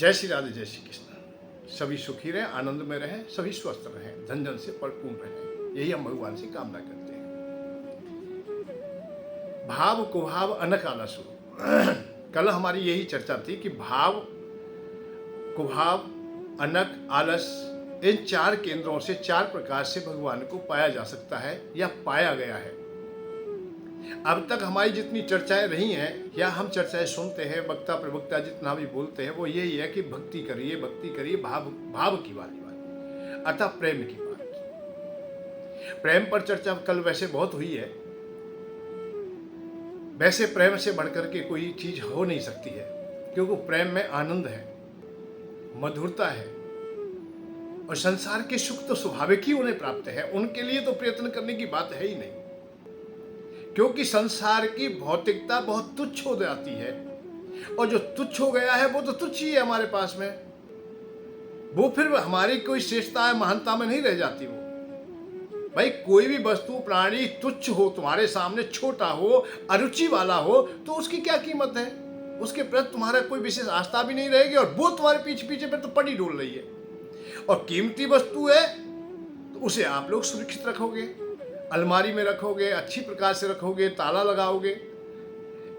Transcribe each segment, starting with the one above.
जय श्री राधे, जय श्री कृष्ण। सभी सुखी रहें, आनंद में रहें, सभी स्वस्थ रहें, धन जन से परिपूर्ण रहें, यही हम भगवान से कामना करते हैं। भाव कुभाव अनक आलसु। कल हमारी यही चर्चा थी कि भाव कुभाव अनक आलस इन चार केंद्रों से चार प्रकार से भगवान को पाया जा सकता है या पाया गया है। अब तक हमारी जितनी चर्चाएं रही हैं या हम चर्चाएं सुनते हैं, वक्ता प्रवक्ता जितना भी बोलते हैं वो यही है कि भक्ति करिए, भाव की बात, अतः प्रेम की बात। प्रेम पर चर्चा कल वैसे बहुत हुई है। वैसे प्रेम से बढ़कर के कोई चीज हो नहीं सकती है, क्योंकि प्रेम में आनंद है, मधुरता है, और संसार के सुख तो स्वाभाविक ही उन्हें प्राप्त है। उनके लिए तो प्रयत्न करने की बात है ही नहीं, क्योंकि संसार की भौतिकता बहुत तुच्छ हो जाती है, और जो तुच्छ हो गया है वो तो तुच्छ ही है हमारे पास में। वो फिर हमारी कोई श्रेष्ठता है, महानता में नहीं रह जाती। वो भाई कोई भी वस्तु प्राणी तुच्छ हो, तुम्हारे सामने छोटा हो, अरुचि वाला हो, तो उसकी क्या कीमत है? उसके प्रति तुम्हारा कोई विशेष आस्था भी नहीं रहेगी, और वो तुम्हारे पीछे पीछे पे तो पड़ी डोल रही है। और कीमती वस्तु है तो उसे आप लोग सुरक्षित रखोगे, अलमारी में रखोगे, अच्छी प्रकार से रखोगे, ताला लगाओगे।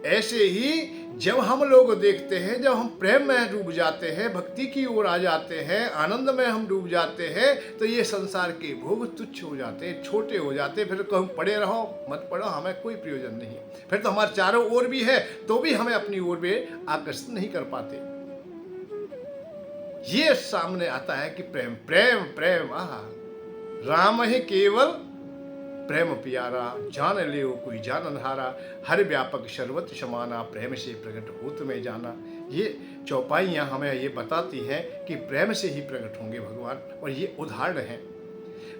ऐसे ही जब हम लोग देखते हैं, जब हम प्रेम में डूब जाते हैं, भक्ति की ओर आ जाते हैं, आनंद में हम डूब जाते हैं, तो ये संसार के भोग तुच्छ हो जाते हैं, छोटे हो जाते हैं। फिर कहूँ पढ़े रहो मत पढ़ो, हमें कोई प्रयोजन नहीं। फिर तो हमारे चारों ओर भी है तो भी हमें अपनी ओर में आकर्षित नहीं कर पाते। ये सामने आता है कि प्रेम प्रेम प्रेम, आहा राम है केवल प्रेम प्यारा, जान ले कोई जानन हारा, हर व्यापक सर्वत्र समाना, प्रेम से प्रकट होत में जाना। ये चौपाइयाँ हमें ये बताती हैं कि प्रेम से ही प्रकट होंगे भगवान, और ये उदाहरण है।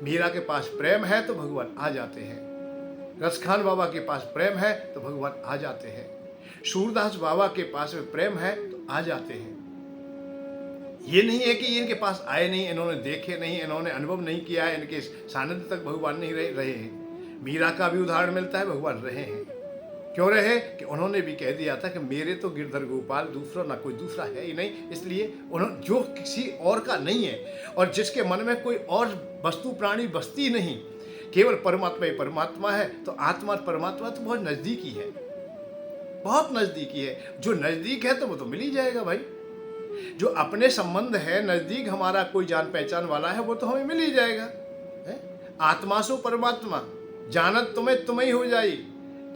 मीरा के पास प्रेम है तो भगवान आ जाते हैं, रसखान बाबा के पास प्रेम है तो भगवान आ जाते हैं, सूरदास बाबा के पास में प्रेम है तो आ जाते हैं। ये नहीं है कि इनके पास आए नहीं, इन्होंने देखे नहीं, इन्होंने अनुभव नहीं किया है, इनके सानिध्य तक भगवान नहीं रहे हैं। मीरा का भी उदाहरण मिलता है, भगवान रहे हैं। क्यों रहे? कि उन्होंने भी कह दिया था कि मेरे तो गिरधर गोपाल दूसरा ना कोई दूसरा है ही नहीं, इसलिए उन्होंने जो किसी और का नहीं है, और जिसके मन में कोई और वस्तु प्राणी बसती नहीं, केवल परमात्मा ही परमात्मा है, तो आत्मा और परमात्मा तो बहुत नजदीकी है, बहुत नजदीकी है। जो नजदीक है तो वो तो मिल ही जाएगा भाई। जो अपने संबंध है, नजदीक हमारा कोई जान पहचान वाला है, वो तो हमें मिल ही जाएगा। आत्मा सो परमात्मा जानत तुम्हें ही हो जाई।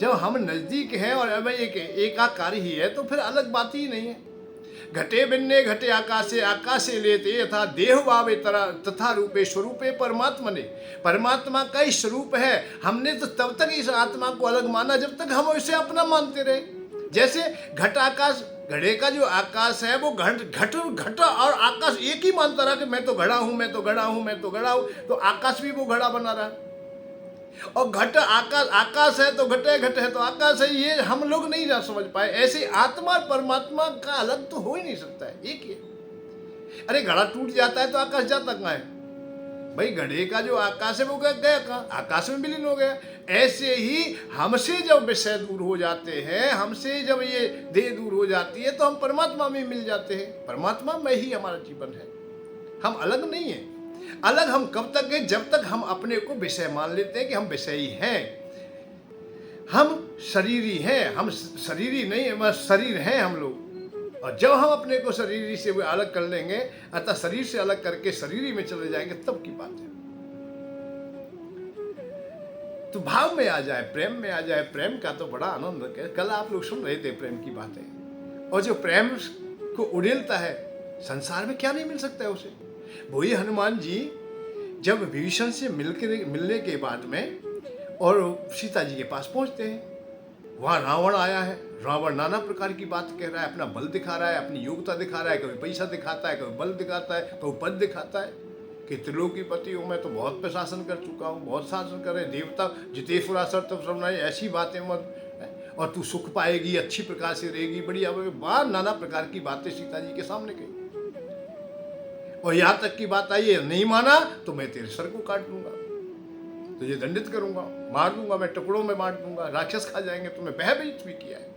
जब हम नजदीक हैं और अब एक एकाकार ही है तो फिर अलग बात ही नहीं है। घटे बिन्ने घटे आकाशे, आकाशे लेते यथा देह भावे तथा रूपे स्वरूपे परमात्मा ने। परमात्मा का ही स्वरूप है। हमने तो तब तक इस आत्मा को अलग माना जब तक हम इसे अपना मानते रहे। जैसे घट आकाश, घड़े का जो आकाश है वो घट और आकाश एक ही मानता रहा कि मैं तो घड़ा हूं, मैं तो घड़ा हूं, मैं तो घड़ा हूं, तो आकाश भी वो घड़ा बना रहा। और घट आकाश है तो घट है तो आकाश है, ये हम लोग नहीं जा समझ पाए। ऐसे आत्मा और परमात्मा का अलग तो हो ही नहीं सकता है, एक ही है। अरे घड़ा टूट जाता है तो आकाश जाता कहाँ है भाई? घड़े का जो आकाश है वो गया कहाँ? आकाश में विलीन हो गया। ऐसे ही हमसे जब विषय दूर हो जाते हैं, हमसे जब ये देह दूर हो जाती है, तो हम परमात्मा में मिल जाते हैं। परमात्मा में ही हमारा जीवन है, हम अलग नहीं है। अलग हम कब तक है? जब तक हम अपने को विषय मान लेते हैं कि हम विषयी हैं, हम शरीरी हैं। हम शरीरी नहीं, शरीर हैं हम लोग। और जब हम अपने को शरीरी से अलग कर लेंगे, अतः शरीर से अलग करके शरीरी में चले जाएंगे, तब की बात है। तो भाव में आ जाए, प्रेम में आ जाए। प्रेम का तो बड़ा आनंद है। कल आप लोग सुन रहे थे प्रेम की बातें, और जो प्रेम को उड़ेलता है, संसार में क्या नहीं मिल सकता है उसे। वही हनुमान जी जब विभीषण से मिलने के बाद में और सीता जी के पास पहुंचते हैं, वहाँ रावण आया है। रावण नाना प्रकार की बात कह रहा है, अपना बल दिखा रहा है, अपनी योग्यता दिखा रहा है। कभी पैसा दिखाता है, कभी बल दिखाता है, कभी पद दिखाता है कि त्रिलोकीपति हूँ मैं, तो बहुत पे शासन कर चुका हूँ, बहुत शासन कर रहे देवता जितेश्वरा सर तब सब नहीं, ऐसी बातें मत, और तू सुख पाएगी, अच्छी प्रकार से रहेगी, बढ़िया बात, नाना प्रकार की बातें सीता जी के सामने कही। और यहाँ तक की बात आई है, नहीं माना तो मैं तेरे सर को काट दूंगा, तुझे दंडित करूंगा, मार दूंगा, मैं टुकड़ों में बांट दूंगा, राक्षस खा जाएंगे। तुम्हें भयभीत भी किया है।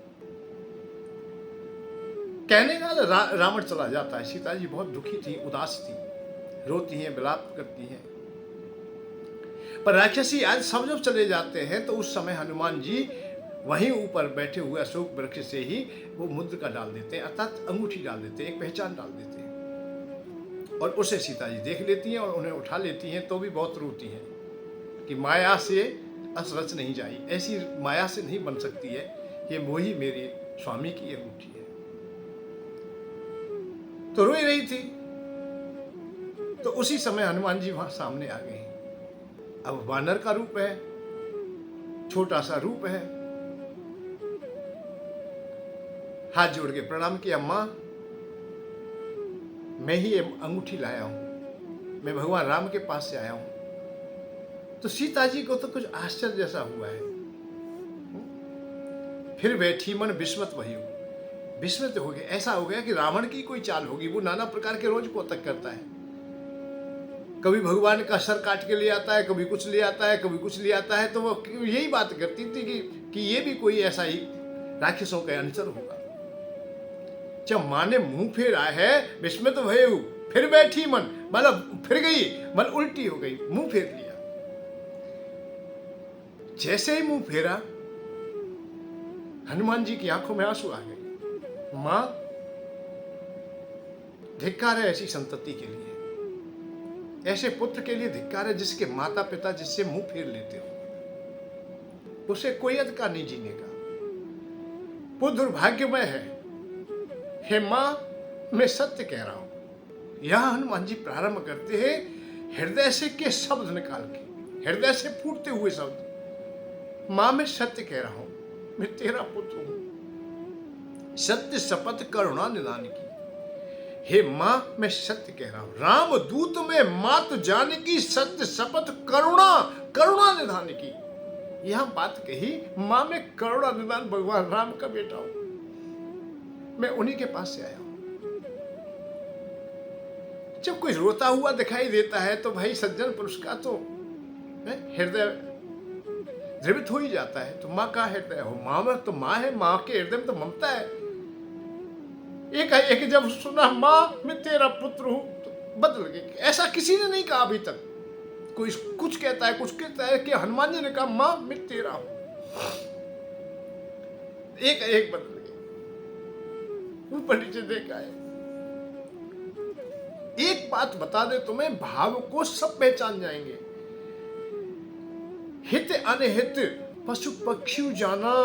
कहने का रावण चला जाता है। सीता जी बहुत दुखी थी, उदास थी, रोती हैं, विलाप करती हैं। पर राक्षसी आज सब जब चले जाते हैं तो उस समय हनुमान जी वहीं ऊपर बैठे हुए अशोक वृक्ष से ही वो मुद्रिका डाल देते हैं, अर्थात अंगूठी डाल देते हैं, एक पहचान डाल देते हैं। और उसे सीता जी देख लेती हैं और उन्हें उठा लेती हैं, तो भी बहुत रोती हैं कि माया से असरच नहीं जाई, ऐसी माया से नहीं बन सकती है, ये वही मेरे स्वामी की अंगूठी है। तो रोई रही थी। तो उसी समय हनुमान जी वहां सामने आ गए। अब वानर का रूप है, छोटा सा रूप है। हाथ जोड़ के प्रणाम किया, मां मैं ही ये अंगूठी लाया हूं, मैं भगवान राम के पास से आया हूं। तो सीता जी को तो कुछ आश्चर्य जैसा हुआ है। फिर बैठी मन विस्मत वही हो, विस्मित हो गए। ऐसा हो गया कि रावण की कोई चाल होगी। वो नाना प्रकार के रोज कोतक करता है, कभी भगवान का सर काट के ले आता है, कभी कुछ ले आता है, कभी कुछ ले आता है। तो वो यही बात करती थी कि ये भी कोई ऐसा ही राक्षसों का अनुचर होगा। जब मां ने मुंह फेरा है, विस्मित भय हो, फिर बैठी मन, मतलब फिर गई, मन उल्टी हो गई, मुंह फेर लिया। जैसे ही मुंह फेरा, हनुमान जी की आंखों में आंसू आ गए। मां धिक्कार है ऐसी संतति के लिए, ऐसे पुत्र के लिए धिक्कार है जिसके माता पिता जिससे मुंह फेर लेते हो। उसे कोई अधिकार नहीं जीने का। वो दुर्भाग्यमय है। हे मां, मैं सत्य कह रहा हूं। यहां हनुमान जी प्रारंभ करते हैं हृदय से के शब्द निकाल के, हृदय से फूटते हुए शब्द। मां, मैं सत्य कह रहा हूं, मैं तेरा पुत्र हूं। सत्य शपथ करुणा निदान की। हे मां, मैं सत्य कह रहा हूं। राम दूत में मात जानकी, सत्य शपथ करुणा, करुणा निधान की। यहां बात कही, मां मैं करुणा निधान भगवान राम का बेटा हूं, मैं उन्हीं के पास से आया हूं। जब कोई रोता हुआ दिखाई देता है तो भाई सज्जन पुरुष का तो हृदय द्रवित हो ही जाता है। तो मां का हृदय हो, मां में तो मां है, मां के हृदय में तो ममता है। एक जब सुना मां मैं तेरा पुत्र हूं तो बदल गई। ऐसा किसी ने नहीं कहा अभी तक। कोई कुछ कहता है, कुछ कहता है कि हनुमान जी ने कहा मां मैं तेरा हूं, एक बदल गई। ऊपर नीचे देखा है। एक बात बता दे तुम्हें, भाव को सब पहचान जाएंगे। हित अनहित पशु पक्षी जाना।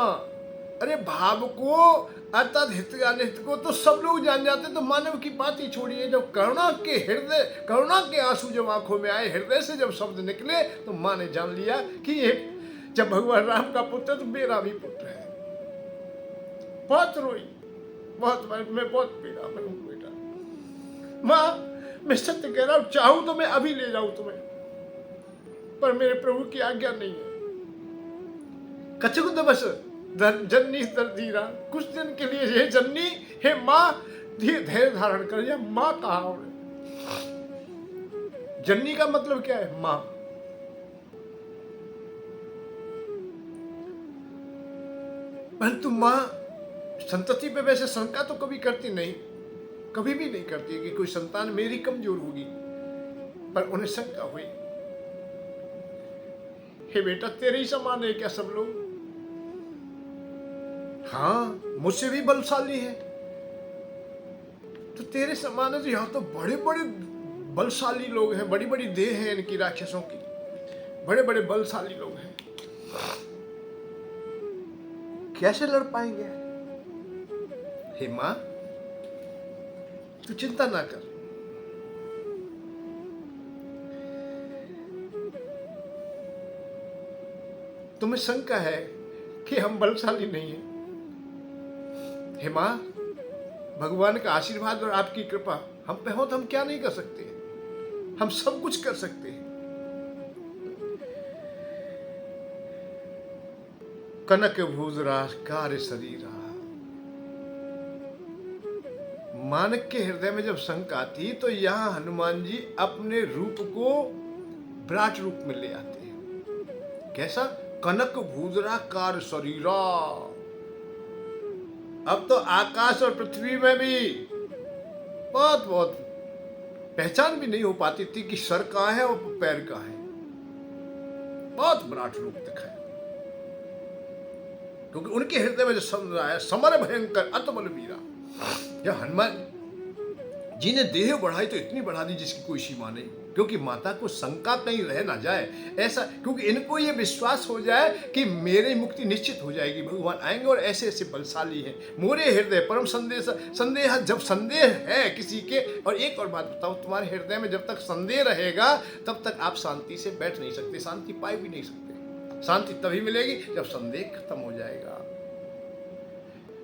अरे भाव को अर्थात हित अनहित को तो सब लोग जान जाते। तो मानव की बात ही छोड़िए। जब करुणा के आंसू जब आंखों में आए, हृदय से जब शब्द निकले, तो मां ने जान लिया कि ये जब भगवान राम का पुत्र तो मेरा भी पुत्र है। बहुत रोई, बहुत, मैं बहुत पीड़ा में हूं बेटा। मां मैं सत्य कह रहा हूं, चाहूं तो मैं अभी ले जाऊं तुम्हें, पर मेरे प्रभु की आज्ञा नहीं है। कछुक बस जननी धीरा, कुछ दिन के लिए हे जननी, हे मां धैर्य धारण कर। यह मां कहा उन्हें। जननी का मतलब क्या है? मां। परंतु मां संतति पे वैसे शंका तो कभी करती नहीं, कभी भी नहीं करती कि कोई संतान मेरी कमजोर होगी, पर उन्हें शंका हुई। हे बेटा तेरे ही समान है क्या सब लोग? हाँ मुझसे भी बलशाली है। तो तेरे समान है तो यहां तो बड़े बड़े बलशाली लोग हैं, बड़ी बड़ी देह है इनकी, राक्षसों की बड़े बड़े बलशाली लोग हैं, कैसे लड़ पाएंगे? हे मां तू चिंता ना कर। तुम्हें शंका है कि हम बलशाली नहीं हैं। हे मां भगवान का आशीर्वाद और आपकी कृपा हम पे हो तो हम क्या नहीं कर सकते? हम सब कुछ कर सकते हैं। कनक भूजरा कार्य शरीरा। मानक के हृदय में जब शंका थी तो यहां हनुमान जी अपने रूप को विराट रूप में ले आते हैं। कैसा? कनक भूजरा कार्य शरीरा। अब तो आकाश और पृथ्वी में भी बहुत बहुत पहचान भी नहीं हो पाती थी कि सर कहाँ है और पैर कहाँ है। बहुत विराट रूप दिखाया, क्योंकि उनके हृदय में जो समझ आया, समर भयंकर अतबल वीरा। जब हनुमान जी ने देह बढ़ाई तो इतनी बढ़ा दी जिसकी कोई सीमा नहीं, क्योंकि माता को शंका कहीं रह ना जाए ऐसा, क्योंकि इनको ये विश्वास हो जाए कि मेरी मुक्ति निश्चित हो जाएगी, भगवान आएंगे और ऐसे ऐसे बलशाली हैं। मोरे हृदय परम संदेह, जब संदेह है किसी के, और एक और बात बताओ, तुम्हारे हृदय में जब तक संदेह रहेगा तब तक आप शांति से बैठ नहीं सकते, शांति पाई भी नहीं सकते। शांति तभी मिलेगी जब संदेह खत्म हो जाएगा।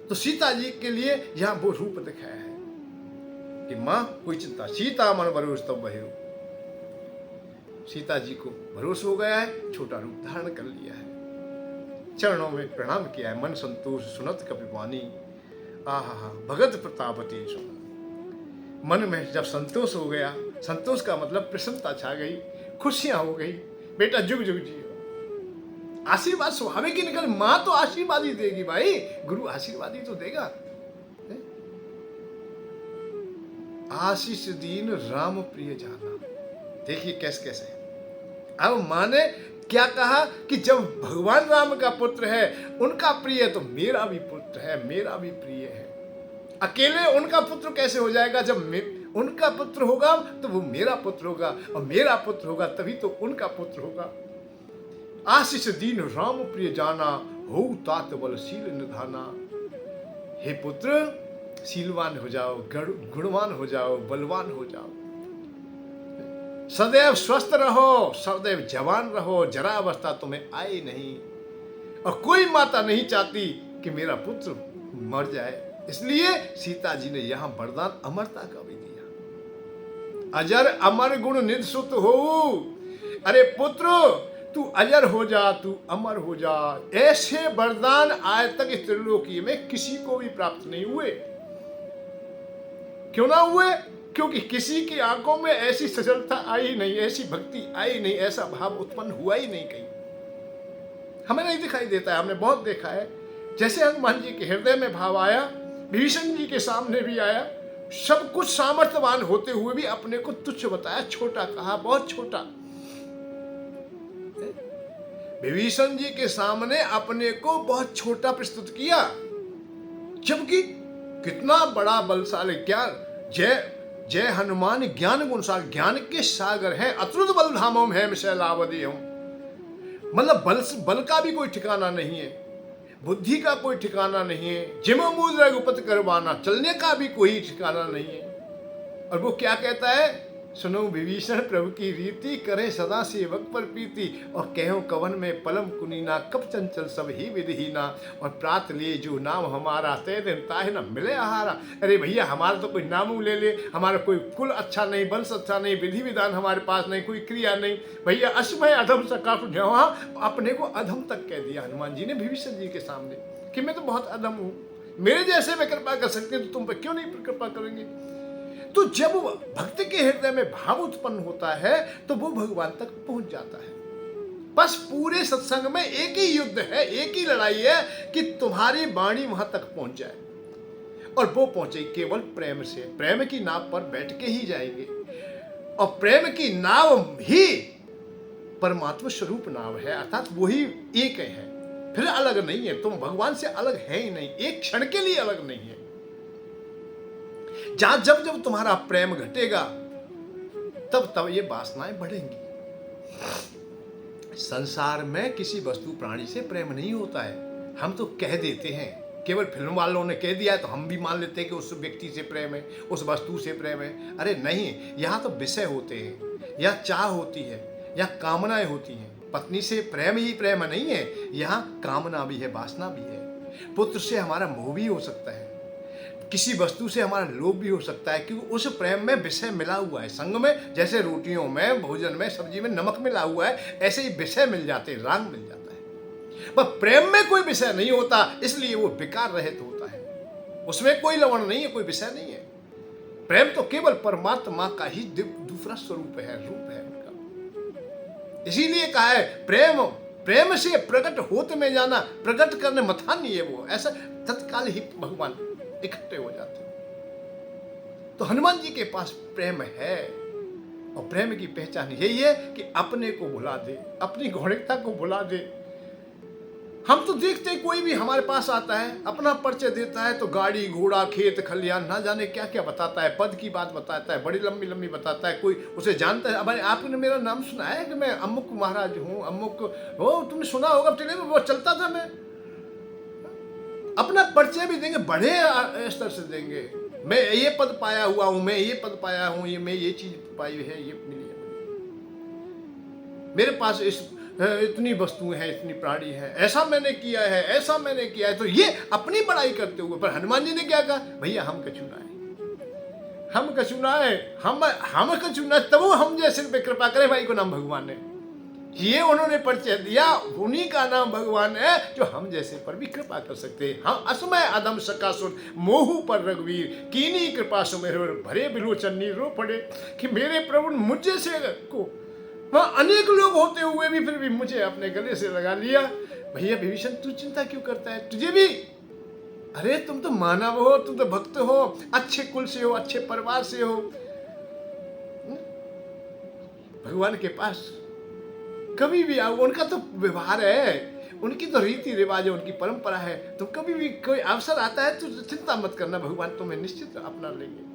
तो सीता जी के लिए यहां वो रूप दिखाया है कि मां कोई चिंता, सीता मन भरोस तब भयो। सीता जी को भरोसा हो गया है, छोटा रूप धारण कर लिया है, चरणों में प्रणाम किया है, मन संतोष सुनत कपिवानी। आहा भगत प्रतापति सुन। मन में जब संतोष हो गया, संतोष का मतलब प्रसन्नता छा गई, खुशियां हो गई, बेटा जुग जुग जियो। आशीर्वाद स्वाभाविक ही निकल, मां तो आशीर्वाद ही देगी भाई, गुरु आशीर्वाद ही तो देगा। आशीष दीन राम प्रिय जाना, देखिए कैसे कैसे। अब मां ने क्या कहा कि जब भगवान राम का पुत्र है, उनका प्रिय, तो मेरा भी पुत्र है, मेरा भी प्रिय है। अकेले उनका पुत्र कैसे हो जाएगा? जब उनका पुत्र होगा तो वो मेरा पुत्र होगा, और मेरा पुत्र होगा तभी तो उनका पुत्र होगा। आशीष दीन राम प्रिय जाना, हो तात बलशील निधाना। हे पुत्र, शीलवान हो जाओ, गुणवान हो जाओ, बलवान हो जाओ, सदैव स्वस्थ रहो, सदैव जवान रहो, जरा अवस्था तुम्हें आए नहीं। और कोई माता नहीं चाहती कि मेरा पुत्र मर जाए, इसलिए सीता जी ने यहां वरदान अमरता का भी दिया। अजर अमर गुण निध सुत हो। अरे पुत्र, तू अजर हो जा, तू अमर हो जा। ऐसे वरदान आज तक इस त्रिलोकी में किसी को भी प्राप्त नहीं हुए। क्यों ना हुए? क्योंकि किसी की आंखों में ऐसी सजलता आई नहीं, ऐसी भक्ति आई नहीं, ऐसा भाव उत्पन्न हुआ ही नहीं कहीं। हमें नहीं दिखाई देता है, हमने बहुत देखा है। जैसे हनुमान जी के हृदय में भाव आया, विभीषण जी के सामने भी आया, सब कुछ सामर्थ्यवान होते हुए भी अपने को तुच्छ बताया, छोटा कहा, बहुत छोटा। विभीषण जी के सामने अपने को बहुत छोटा प्रस्तुत किया, जबकि कितना बड़ा बलशाली। ज्ञान जय हनुमान ज्ञान गुण सागर, ज्ञान के सागर हैं। अतुलित बल धामों है शैलावधि हम, मतलब बल का भी कोई ठिकाना नहीं है, बुद्धि का कोई ठिकाना नहीं है, जिम मूल रघुपति करवाना, चलने का भी कोई ठिकाना नहीं है। और वो क्या कहता है? सुनो विभीषण प्रभु की रीति, करे सदा सेवक पर प्रीति, और कहो कवन में पलम कुनीना, कब चंचल सब ही विधिहीना, और प्रात ले जो नाम हमारा, तय दिन ताहे न मिले आहारा। अरे भैया, हमारा तो कोई नाम ले ले, हमारा कोई कुल अच्छा नहीं, वंश अच्छा नहीं, विधि विधान हमारे पास नहीं, कोई क्रिया नहीं। भैया असमय अधम सका, जहाँ अपने को अधम तक कह दिया हनुमान जी ने विभीषण जी के सामने कि मैं तो बहुत अधम हूँ, मेरे जैसे में कृपा कर सकते तो तुम पर क्यों नहीं कृपा करेंगे? तो जब भक्त के हृदय में भाव उत्पन्न होता है तो वो भगवान तक पहुंच जाता है। बस पूरे सत्संग में एक ही युद्ध है, एक ही लड़ाई है कि तुम्हारी वाणी वहां तक पहुंच जाए, और वो पहुंचे केवल प्रेम से। प्रेम की नाव पर बैठ के ही जाएंगे, और प्रेम की नाव ही परमात्मा स्वरूप नाव है, अर्थात वही एक है, फिर अलग नहीं है। तुम भगवान से अलग है ही नहीं, एक क्षण के लिए अलग नहीं है। जब जब तुम्हारा प्रेम घटेगा तब तब ये वासनाएं बढ़ेंगी। संसार में किसी वस्तु प्राणी से प्रेम नहीं होता है। हम तो कह देते हैं, केवल फिल्म वालों ने कह दिया है तो हम भी मान लेते हैं कि उस व्यक्ति से प्रेम है, उस वस्तु से प्रेम है। अरे नहीं, यहाँ तो विषय होते हैं, या चाह होती है, या कामनाएं होती हैं। पत्नी से प्रेम ही प्रेम नहीं है, यहाँ कामना भी है, वासना भी है। पुत्र से हमारा मोह भी हो सकता है, किसी वस्तु से हमारा लोभ भी हो सकता है, क्योंकि उस प्रेम में विषय मिला हुआ है। संग में जैसे रोटियों में, भोजन में, सब्जी में नमक मिला हुआ है, ऐसे ही विषय मिल जाते हैं, रंग मिल जाता है। पर प्रेम में कोई विषय नहीं होता, इसलिए वो विकार रहित होता है, उसमें कोई लवण नहीं है, कोई विषय नहीं है। प्रेम तो केवल परमात्मा का ही दूसरा स्वरूप है, रूप है उनका। इसीलिए कहा है प्रेम प्रेम से प्रकट होते में जाना, प्रकट करने मथा नहीं है वो, ऐसा तत्काल ही भगवान इकट्ठे हो जाते हैं। तो हनुमान जी के पास प्रेम है, और प्रेम की पहचान यही है कि अपने को भुला दे, अपनी घोड़िकता को भुला दे। हम तो देखते हैं कोई भी हमारे पास आता है, अपना परिचय देता है तो गाड़ी घोड़ा खेत खलियान ना जाने क्या क्या बताता है, पद की बात बताता है, बड़ी लंबी लंबी बताता है। कोई उसे जानता है, अब आपने मेरा नाम सुना है कि मैं अमुक महाराज हूँ, अमुक हो, तुमने सुना होगा, टीवी में वो चलता था। मैं अपना परिचय भी देंगे, बड़े स्तर से देंगे, मैं ये पद पाया हुआ हूँ, मैं ये पद पाया हूँ, ये मैं ये चीज पाई है, ये मिली है, मेरे पास इतनी वस्तुएं हैं, इतनी प्राणी है, ऐसा मैंने किया है, ऐसा मैंने किया है। तो ये अपनी बड़ाई करते हुए, पर हनुमान जी ने क्या कहा, भैया हम कछुना है, हम कछुना है, हम कछुना, तब वो हम जैसे पे कृपा करे, भाई को नाम भगवान है। ये उन्होंने परिचय दिया, उन्हीं का नाम भगवान है जो हम जैसे पर भी कृपा कर सकते हैं। हम असमय अदम सकासुर मोहू पर रघुवीर कीनी कृपा सुमेर भरे बिलोचन रो पड़े, कि मेरे प्रभु मुझ जैसे को वहाँ अनेक लोग होते हुए भी फिर भी मुझे अपने गले से लगा लिया। भैया विभीषण तू चिंता क्यों करता है, तुझे भी, अरे तुम तो मानव हो, तुम तो भक्त हो, अच्छे कुल से हो, अच्छे परिवार से हो, भगवान के पास कभी भी आओ, उनका तो व्यवहार है, उनकी तो रीति रिवाज है, उनकी परंपरा है। तो कभी भी कोई अवसर आता है तो चिंता मत करना, भगवान तुम्हें निश्चित अपना लेंगे।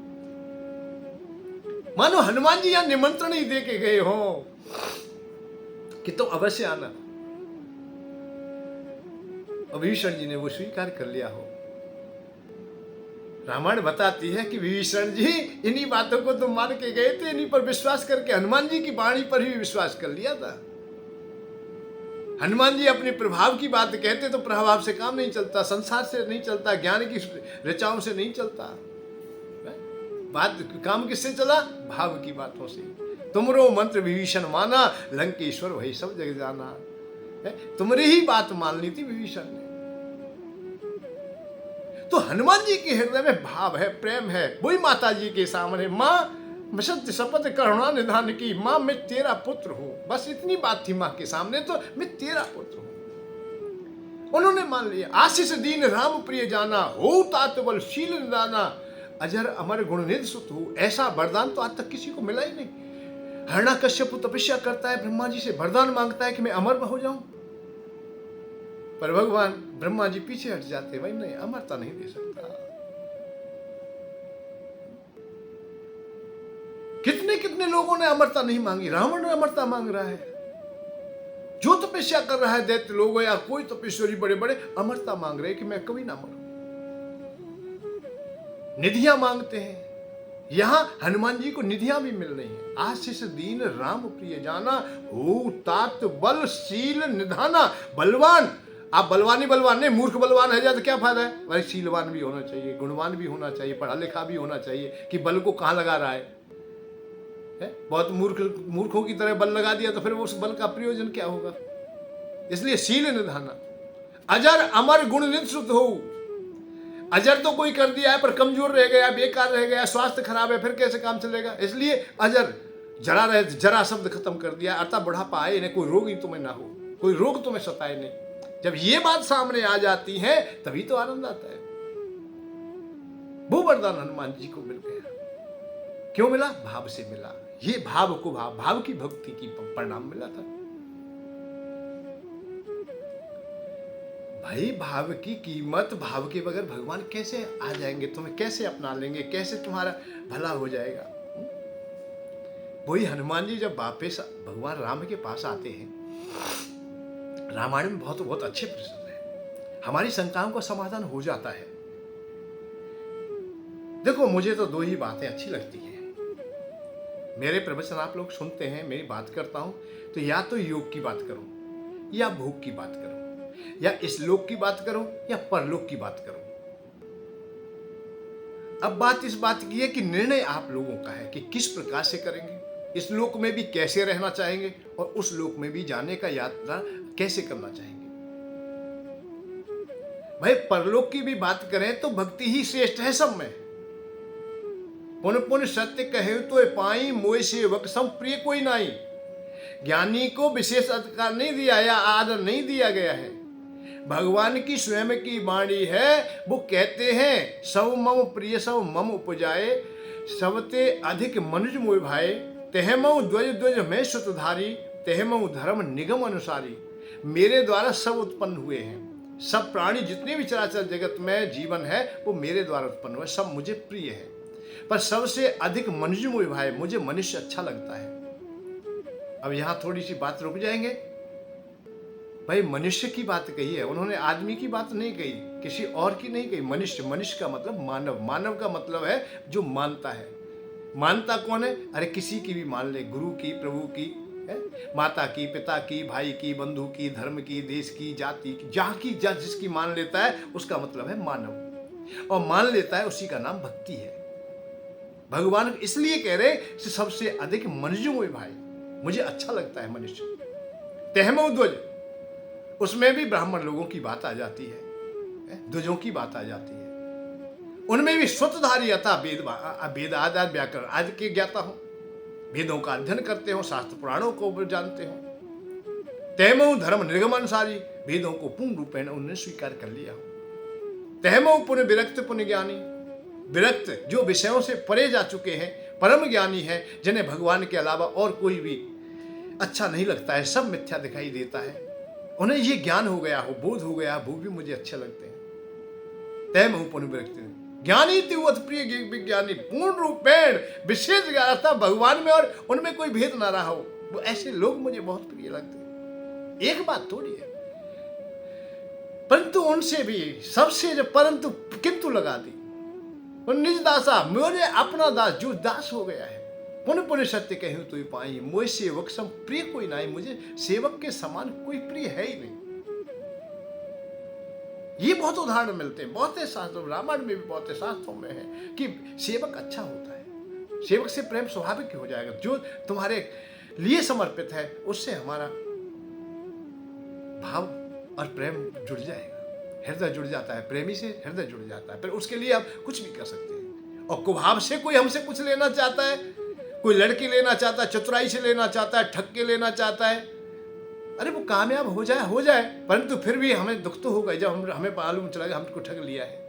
मानो हनुमान जी यहां निमंत्रण ही दे के गए हो कि तुम अवश्य आना, और विभीषण जी ने वो स्वीकार कर लिया हो। रामायण बताती है कि विभीषण जी इन्हीं बातों को तुम मान के गए थे, इन्हीं पर विश्वास करके हनुमान जी की वाणी पर ही विश्वास कर लिया था। हनुमान जी अपने प्रभाव की बात कहते तो प्रभाव से काम नहीं चलता, संसार से नहीं चलता, ज्ञान की ऋचाओं से नहीं चलता, बात काम किससे चला, भाव की बातों से। तुमरो मंत्र विभीषण माना, लंकेश्वर वही सब जग जाना। तुम्हारी ही बात मान ली थी विभीषण ने। तो हनुमान जी के हृदय में भाव है, प्रेम है। वही माता जी के सामने, माँ सत्य शपथ करुणा निधान की, माँ मैं तेरा पुत्र हूं, बस इतनी बात थी माँ के सामने, तो मैं तेरा पुत्र हूं। उन्होंने मान लिया। आशीष दीन राम प्रिय जाना, हो तात बल शील निदाना, अजर अमर गुणनिधि सुत हो। ऐसा वरदान तो आज तक किसी को मिला ही नहीं। हिरण्यकश्यप तपस्या करता है, ब्रह्मा जी से वरदान मांगता है कि मैं अमर हो जाऊं, पर भगवान ब्रह्मा जी पीछे हट जाते, भाई नहीं, अमरता नहीं दे सकता। कितने कितने लोगों ने अमरता नहीं मांगी, रावण ने अमरता मांग रहा है। जो तपस्या कर रहा है, दैत्य लोग या कोई तपस्वी बड़े बड़े अमरता मांग रहे कि मैं कभी ना मरूं, निधियां मांगते हैं। यहां हनुमान जी को निधियां भी मिल रही हैं। आशीष दीन राम प्रिय जाना, हो तात बल शील निधाना। बलवान, आप बलवानी बलवान नहीं, मूर्ख बलवान है जाए तो क्या फायदा है। भाई शीलवान भी होना चाहिए, गुणवान भी होना चाहिए, पढ़ा लिखा भी होना चाहिए, कि बल को कहां लगा रहा है। बहुत मूर्खों की तरह बल लगा दिया तो फिर उस बल का प्रयोजन क्या होगा। इसलिए शील निधाना। अजर अमर गुण निधि सुत हो। अजर तो कोई कर दिया है पर कमजोर रह गया, बेकार रह गया, स्वास्थ्य खराब है, फिर कैसे काम चलेगा। इसलिए अजर, जरा रहे, जरा शब्द खत्म कर दिया, अर्थात बुढ़ापा आए नहीं, कोई रोग ही तुम्हें ना हो, कोई रोग तुम्हें सताए नहीं। जब ये बात सामने आ जाती है तभी तो आनंद आता है। वो वरदान हनुमान जी को मिल गया। क्यों मिला? भाव से मिला। ये भाव को भाव की भक्ति की परिणाम मिला था। भाई भाव की कीमत, भाव के बगैर भगवान कैसे आ जाएंगे, तुम्हें कैसे अपना लेंगे, कैसे तुम्हारा भला हो जाएगा। वही हनुमान जी जब वापस भगवान राम के पास आते हैं, रामायण में बहुत बहुत अच्छे प्रश्न है, हमारी शंकाओं का समाधान हो जाता है। देखो मुझे तो दो ही बातें अच्छी लगती हैं। मेरे प्रवचन आप लोग सुनते हैं, मेरी बात करता हूं तो या तो योग की बात करो, या भोग की बात करो, या इस लोक की बात करो, या परलोक की बात करो। अब बात इस बात की है कि निर्णय आप लोगों का है कि किस प्रकार से करेंगे, इस लोक में भी कैसे रहना चाहेंगे और उस लोक में भी जाने का यात्रा कैसे करना चाहेंगे। भाई परलोक की भी बात करें तो भक्ति ही श्रेष्ठ है सब में। पुन पुन सत्य कहे तो पाई मोय सेवक सम प्रिय कोई नहीं। ज्ञानी को विशेष अधिकार नहीं दिया या आदर नहीं दिया गया है। भगवान की स्वयं की वाणी है, वो कहते हैं सब मम प्रिय सब मम उपजाए, सबते अधिक मनुज मोह भाए, तेह मऊ ध्वज ध्वज में सुतधारी, तेह मऊ धर्म निगम अनुसारी। मेरे द्वारा सब उत्पन्न हुए हैं, सब प्राणी जितने भी चराचर जगत में जीवन है वो मेरे द्वारा उत्पन्न हुए, सब मुझे प्रिय है। पर सबसे अधिक मनुज मोह भाई, मुझे मनुष्य अच्छा लगता है। अब यहां थोड़ी सी बात रुक जाएंगे। भाई मनुष्य की बात कही है उन्होंने, आदमी की बात नहीं कही, किसी और की नहीं कही। मनुष्य, मनुष्य का मतलब मानव, मानव का मतलब है जो मानता है। मानता कौन है? अरे किसी की भी मान ले, गुरु की, प्रभु की है? माता की, पिता की, भाई की, बंधु की, धर्म की, देश की, जाति की, जहाँ की जिसकी मान लेता है उसका मतलब है मानव, और मान लेता है उसी का नाम भक्ति है। भगवान इसलिए कह रहे कि सबसे अधिक मनुष्य हुए भाई, मुझे अच्छा लगता है मनुष्य। तेहमो ध्वज, उसमें भी ब्राह्मण लोगों की बात आ जाती है, ध्वजों की बात आ जाती है। उनमें भी स्वतधारी अथा वेद आदि व्याकरण आदि के ज्ञाता हो, वेदों का अध्ययन करते हो, शास्त्र पुराणों को जानते हो। तहमो धर्म निर्गमानुसारी, वेदों को पूर्ण रूपेण उन्होंने स्वीकार कर लिया हो। तहमो पुण्य विरक्त पुण्य ज्ञानी, विरक्त जो विषयों से परे जा चुके हैं, परम ज्ञानी हैं, जिन्हें भगवान के अलावा और कोई भी अच्छा नहीं लगता है, सब मिथ्या दिखाई देता है, उन्हें ये ज्ञान हो गया हो, बोध हो गया, वो भी मुझे अच्छे लगते हैं। तहमो पुण्य विरक्त ज्ञानी तिवत प्रिय विज्ञानी, पूर्ण रूपेण विशेष ज्ञाता भगवान में और उनमें कोई भेद ना रहा हो, वो ऐसे लोग मुझे बहुत प्रिय लगते हैं। एक बात थोड़ी है, परंतु उनसे भी सबसे जो परंतु किंतु लगा दी, निज दासा, मुझे अपना दास जो दास हो गया है, पुण्य पुण्य सत्य कहूं तो पाई, मोह सेवक सम प्रिय कोई नहीं, मुझे सेवक के समान कोई प्रिय है ही नहीं। ये बहुत उदाहरण मिलते हैं, बहुत से शास्त्रों, रामायण में भी बहुत से शास्त्रों में है कि सेवक अच्छा होता है, सेवक से प्रेम स्वाभाविक हो जाएगा, जो तुम्हारे लिए समर्पित है उससे हमारा भाव और प्रेम जुड़ जाएगा, हृदय जुड़ जाता है, प्रेमी से हृदय जुड़ जाता है, फिर उसके लिए आप कुछ भी कर सकते हैं। और कुभाव से कोई हमसे कुछ लेना चाहता है, कोई लड़की लेना चाहता है, चतुराई से लेना चाहता है, ठग के लेना चाहता है, अरे वो कामयाब हो जाए, परंतु फिर भी हमें दुख तो होगा जब हमें मालूम चला कि हमको ठग लिया है।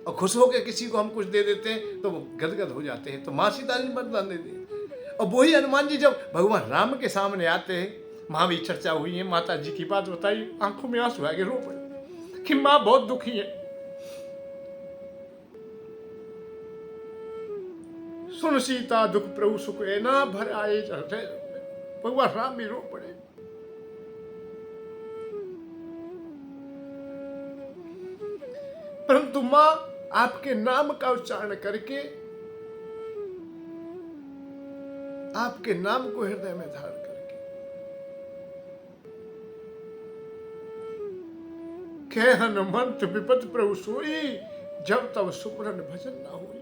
और खुश होकर किसी को हम कुछ दे देते हैं तो वो गदगद हो जाते हैं, तो माँ सीता ने वरदान दे दिए। और वही हनुमान जी जब भगवान राम के सामने आते हैं, माँ भी चर्चा हुई है, माता जी की बात बताई, आंखों में आंसू आ गए, रो पड़े कि माँ बहुत दुखी है। सुन सीता दुख प्रभु सुख है ना भर आए, भगवान राम भी रो पड़े। परंतु मां आपके नाम का उच्चारण करके आपके नाम को हृदय में धारण करके कह हनुमंत विपत प्रभु सोई, जब तब सुमरन भजन ना हुई।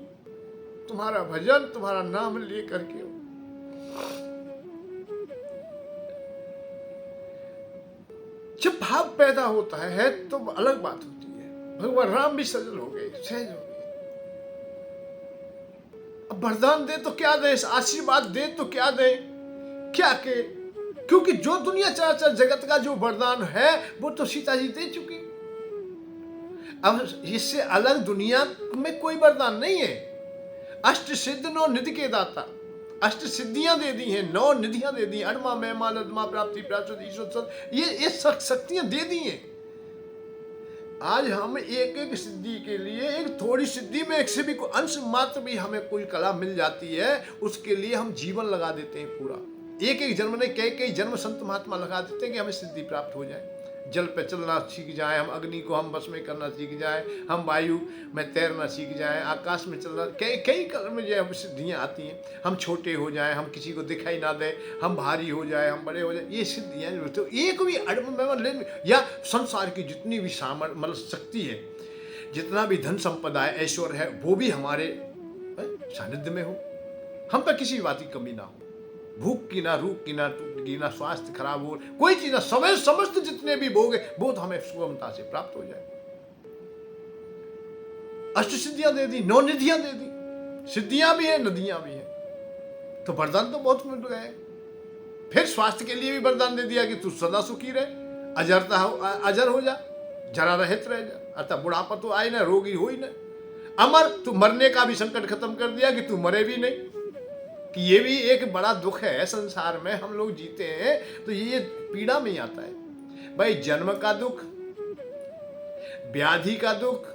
तुम्हारा भजन, तुम्हारा नाम ले करके जब भाव पैदा होता है तो अलग बात होती है। भगवान राम भी सजल हो गए, सहज हो गए। अब वरदान दे तो क्या दे, आशीर्वाद दे तो क्या दे, क्या के, क्योंकि जो दुनिया चराचर जगत का जो वरदान है वो तो सीता जी दे चुकी। अब इससे अलग दुनिया में कोई वरदान नहीं है। अष्ट सिद्ध 9 निधि के दाता, अष्ट सिद्धियां दे दी हैं, 9 निधियां दे दी, अणमा महिमा लदमा प्राप्ति प्राचुर ईश्वर, ये शक्तियां दे दी हैं। आज हम एक एक सिद्धि के लिए, एक थोड़ी सिद्धि में एक से भी कोई अंश मात्र भी हमें कोई कला मिल जाती है, उसके लिए हम जीवन लगा देते हैं पूरा। एक एक जन्म ने कई जन्म संत महात्मा लगा देते हैं कि हमें सिद्धि प्राप्त हो जाए। जल पे चलना सीख जाए, हम अग्नि को हम बस में करना सीख जाए, हम वायु में तैरना सीख जाए, आकाश में चलना, कई कर्म में जो सिद्धियाँ आती हैं। हम छोटे हो जाए, हम किसी को दिखाई ना दे, हम भारी हो जाए, हम बड़े हो जाए, ये सिद्धियाँ जो होती है एक भी अड़म या संसार की जितनी भी मतलब शक्ति है, जितना भी धन संपदा है, ऐश्वर्य है, वो भी हमारे सानिध्य में हो, हम पर किसी बात की कमी ना हो, भूख की ना, रूख की ना, टूट की ना, स्वास्थ्य खराब हो, कोई चीज ना, समय समस्त जितने भी भोग है वो तो हमें सुगमता से प्राप्त हो जाए। अष्ट सिद्धियां दे दी, 9 निधियां दे दी, सिद्धियां भी है, नदियां भी है, तो वरदान तो बहुत मिल गए। फिर स्वास्थ्य के लिए भी वरदान दे दिया कि तू सदा सुखी रहे, अजर हो जा, जरा रहित रह जा, अतः बुढ़ापा तो आए ना, रोगी हो ही ना। अमर, तू मरने का भी संकट खत्म कर दिया कि तू मरे भी नहीं, कि ये भी एक बड़ा दुख है संसार में। हम लोग जीते हैं तो ये पीड़ा में ही आता है भाई। जन्म का दुख, व्याधि का दुख,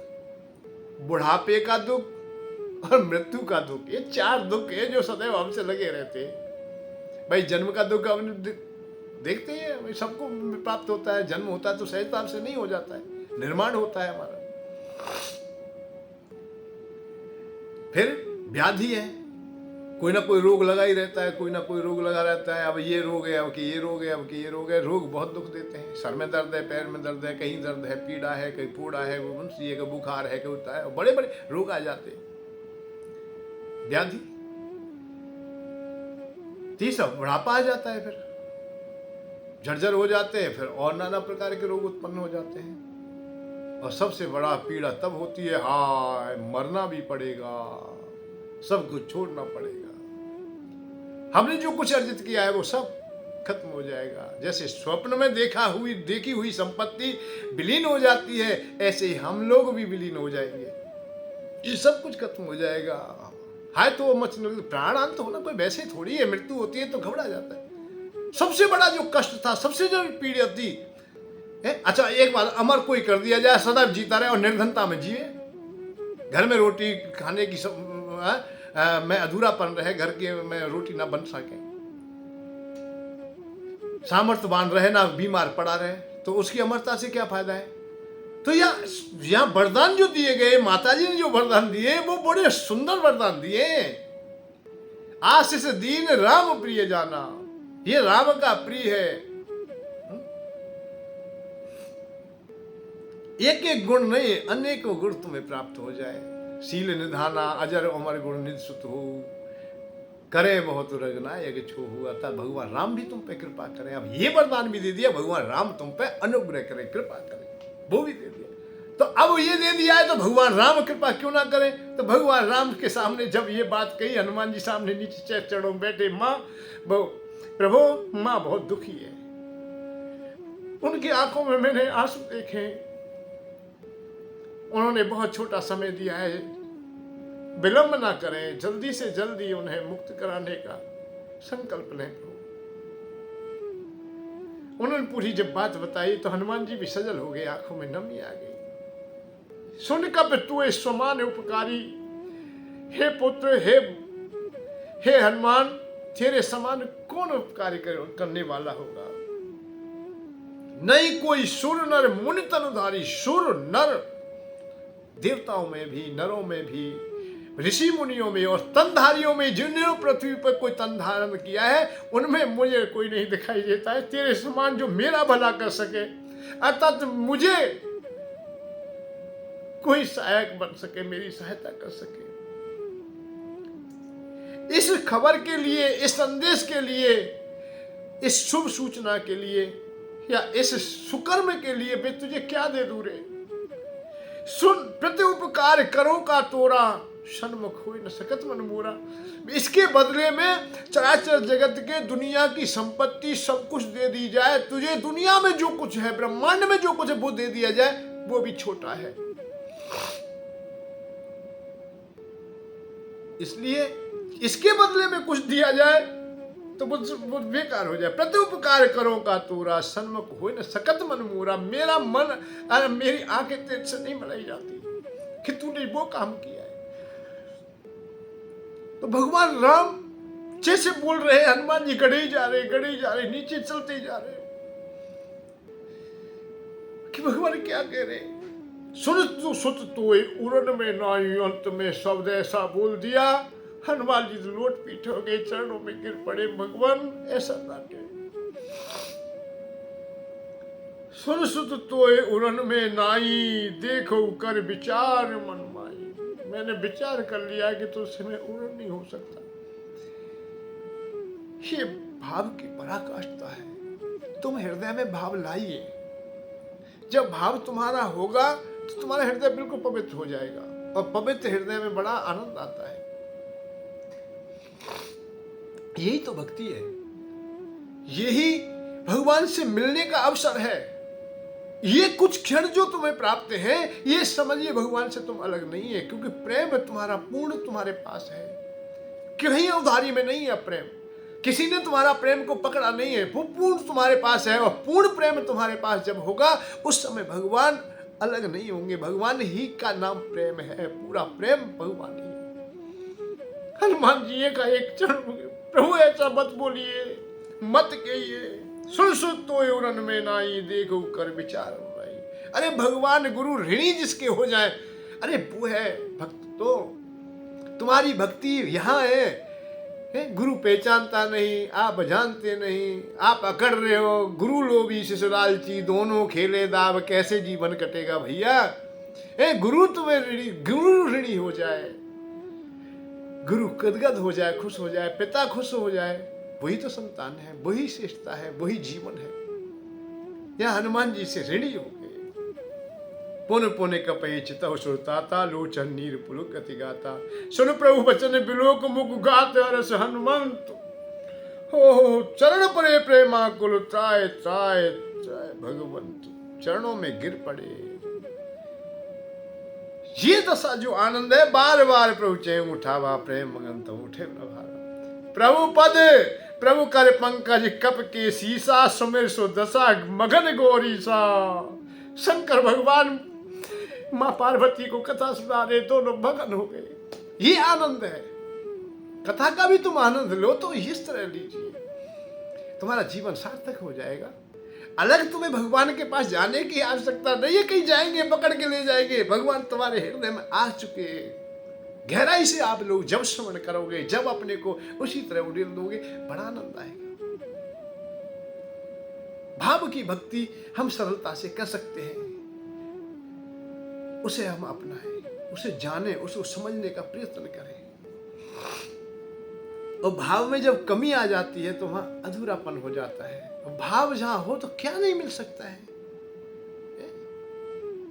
बुढ़ापे का दुख और मृत्यु का दुख, ये 4 दुख है जो सदैव हमसे लगे रहते हैं भाई। जन्म का दुख हम देखते हैं, सबको प्राप्त होता है। जन्म होता है तो सहजता से नहीं हो जाता है, निर्माण होता है हमारा। फिर व्याधि है, कोई ना कोई रोग लगा ही रहता है, कोई ना कोई रोग लगा रहता है। अब ये रोग है, अब कि ये रोग है, अब कि ये रोग है। रोग बहुत दुख देते हैं। सर में दर्द है, पैर में दर्द है, कहीं दर्द है, पीड़ा है, कहीं फोड़ा है, मुंशी है, बुखार है, होता है, बड़े बड़े रोग आ जाते हैं। व्याधि, तीसरा बुढ़ापा आ जाता है, फिर जर्जर हो जाते हैं, फिर और नाना प्रकार के रोग उत्पन्न हो जाते हैं। और सबसे बड़ा पीड़ा तब होती है, हाय मरना भी पड़ेगा, सब कुछ छोड़ना पड़ेगा, हमने जो कुछ अर्जित किया है वो सब खत्म हो जाएगा। जैसे स्वप्न में देखी हुई संपत्ति विलीन हो जाती है, ऐसे ही हम लोग भी विलीन हो जाएंगे, ये सब कुछ खत्म हो जाएगा। हाय तो मचने, प्राण अंत होना कोई वैसे थोड़ी है। मृत्यु होती है तो घबरा जाता है। सबसे बड़ा जो कष्ट था, सबसे जो पीड़ा थी, अच्छा एक बात, अमर कोई कर दिया जाए, सदैव जीता रहे और निर्धनता में जिए, घर में रोटी खाने की मैं अधूरापन रहे, घर के में रोटी ना बन सके, सामर्थ्यवान रहे ना बीमार पड़ा रहे, तो उसकी अमरता से क्या फायदा है। तो यहाँ वरदान जो दिए गए, माताजी ने जो वरदान दिए वो बड़े सुंदर वरदान दिए। आशीष दीन राम प्रिय जाना, ये राम का प्रिय है। एक एक गुण नहीं, अनेकों गुण तुम्हें प्राप्त हो जाए। शील निधाना, अजर अमर गुण निध सुत हो, करे बहुत रगनायक छो हुआ था। भगवान राम भी तुम पे कृपा करें। अब ये वरदान भी दे दिया, भगवान राम तुम पे अनुग्रह करें, कृपा करें, वो भी दे दिया। तो अब ये दे दिया है तो भगवान राम कृपा क्यों ना करें। तो भगवान राम के सामने जब ये बात कही, हनुमान जी सामने नीचे चढ़ो बैठे, माँ प्रभु माँ बहुत दुखी है, उनकी आंखों में मैंने आंसू देखे, उन्होंने बहुत छोटा समय दिया है, विलंब ना करें, जल्दी से जल्दी उन्हें मुक्त कराने का संकल्प लें। उन्होंने पूरी जब बात बताई तो हनुमान जी भी सजल हो गए, आंखों में नमी आ गई। सुन कब तू समान उपकारी, हे पुत्र, हे हनुमान, तेरे समान कौन उपकारी करने वाला होगा। नहीं कोई सुर नर मुनि तनुधारी, सुर नर देवताओं में भी, नरों में भी, ऋषि मुनियों में और तनधारियों में, जिन्होंने पृथ्वी पर कोई तन धारण किया है, उनमें मुझे कोई नहीं दिखाई देता है तेरे समान जो मेरा भला कर सके, अर्थात मुझे कोई सहायक बन सके, मेरी सहायता कर सके। इस खबर के लिए, इस संदेश के लिए, इस शुभ सूचना के लिए या इस सुकर्म के लिए मैं तुझे क्या दे दूं रे। सुन प्रति उपकार करो का तोरा, सन्मुख होई न सकत मन मोरा। इसके बदले में चराचर जगत के दुनिया की संपत्ति सब कुछ दे दी जाए, तुझे दुनिया में जो कुछ है, ब्रह्मांड में जो कुछ है वो दे दिया जाए, वो भी छोटा है। इसलिए इसके बदले में कुछ दिया जाए तो वो बेकार हो जाए। प्रति उपकार करो का तोरा, सन्मुख हो न सकत मन मोरा। मेरा मन, मेरी आंखें तेरे से नहीं मलाई जाती कि तूने वो काम किया है। तो भगवान राम जैसे बोल रहे, हनुमान जी गड़े ही जा रहे, नीचे चलते जा रहे कि भगवान क्या कह रहे। सुन तू सुत तोय उड़न में नाई, अंत में शब्द ऐसा बोल दिया। हनुमान जी लोट पीट हो गए, चरणों में गिर पड़े, भगवान ऐसा ना कहे। सुन सुत तोय उड़न में नाई, देखो कर विचार मन माई। मैंने विचार कर लिया कि तुझसे मैं उड़न नहीं हो सकता। ये भाव की पराकाष्ठा है। तुम हृदय में भाव लाइए, जब भाव तुम्हारा होगा तो तुम्हारा हृदय बिल्कुल पवित्र हो जाएगा, और पवित्र हृदय में बड़ा आनंद आता है। यही तो भक्ति है, यही भगवान से मिलने का अवसर है। ये कुछ क्षण जो तुम्हें प्राप्त है, ये समझिए भगवान से तुम अलग नहीं है, क्योंकि प्रेम तुम्हारा पूर्ण तुम्हारे पास है। कहीं उधारी में नहीं है प्रेम, किसी ने तुम्हारा प्रेम को पकड़ा नहीं है, वो पूर्ण तुम्हारे पास है। और पूर्ण प्रेम तुम्हारे पास जब होगा, उस समय भगवान अलग नहीं होंगे। भगवान ही का नाम प्रेम है, पूरा प्रेम भगवान ही। हनुमान जी का एक क्षण, प्रभु ऐसा मत बोलिए, मत कहिए, सुन तो उरन में नाई, देखो कर विचार भाई। अरे भगवान गुरु ऋणी जिसके हो जाए, अरे वो है भक्त। तो तुम्हारी भक्ति यहाँ है, गुरु पहचानता नहीं, आप जानते नहीं, आप अकड़ रहे हो। गुरु लोभी शिष्य लालची, दोनों खेले दाव, कैसे जीवन कटेगा भैया। गुरु तुम्हें ऋणी, गुरु ऋणी हो जाए, गुरु गदगद हो जाए, खुश हो जाए, पिता खुश हो जाए, वही तो संतान है, वही श्रेष्ठता है, वही जीवन है। यहाँ हनुमान जी से ऋणी हो गए। पुन पुन कपय चितौ सुरताता, लोचन नीर पुलक गति गाता। सुन प्रभु बचन बिलोक मुख गात, अरस हनुमंत हो चरण परे प्रेमा कुल, त्राय त्राय त्राय भगवंत चरणों में गिर पड़े। ये दशा जो आनंद है, बार बार प्रभु चैन उठावा, प्रेम मगन तो उठे प्रभारा। प्रभु पद प्रभु कर पंकज कप के सीसा, सुमिर सो दशा मगन गौरीसा। शंकर भगवान मां पार्वती को कथा सुना रहे, दोनों मगन हो गए। ये आनंद है। कथा का भी तुम आनंद लो तो इस तरह लीजिए, तुम्हारा जीवन सार्थक हो जाएगा। अलग तुम्हें भगवान के पास जाने की आवश्यकता नहीं है, कहीं जाएंगे पकड़ के ले जाएंगे। भगवान तुम्हारे हृदय में आ चुके। गहराई से आप लोग जब श्रवण करोगे, जब अपने को उसी तरह उड़ेल दोगे, बड़ा आनंद आएगा। भाव की भक्ति हम सरलता से कर सकते हैं। उसे हम अपनाएं, उसे जाने, उसे समझने का प्रयत्न करें। और भाव में जब कमी आ जाती है तो वहां अधूरापन हो जाता है। भाव जहां हो तो क्या नहीं मिल सकता है,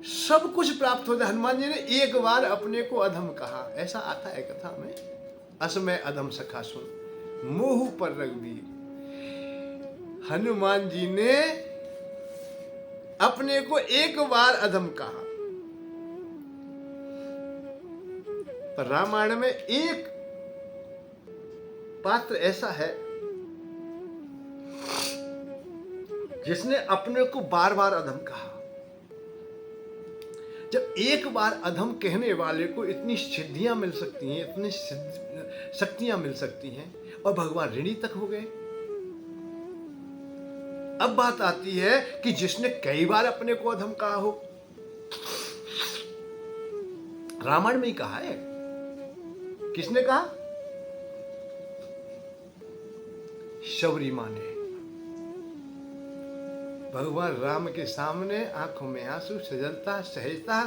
सब कुछ प्राप्त होता है। हनुमान जी ने एक बार अपने को अधम कहा, ऐसा आता है कथा में। असमय अधम सखा सुन, मोह पर रघुवीर। हनुमान जी ने अपने को एक बार अधम कहा, पर रामायण में एक पात्र ऐसा है जिसने अपने को बार बार अधम कहा। जब एक बार अधम कहने वाले को इतनी सिद्धियां मिल सकती हैं, इतनी शक्तियां मिल सकती हैं, और भगवान ऋणी तक हो गए। अब बात आती है कि जिसने कई बार अपने को अधम कहा हो। रामायण में ही कहा है। किसने कहा? शबरी मां ने। भगवान राम के सामने आंखों में आंसू, सजलता, सहजता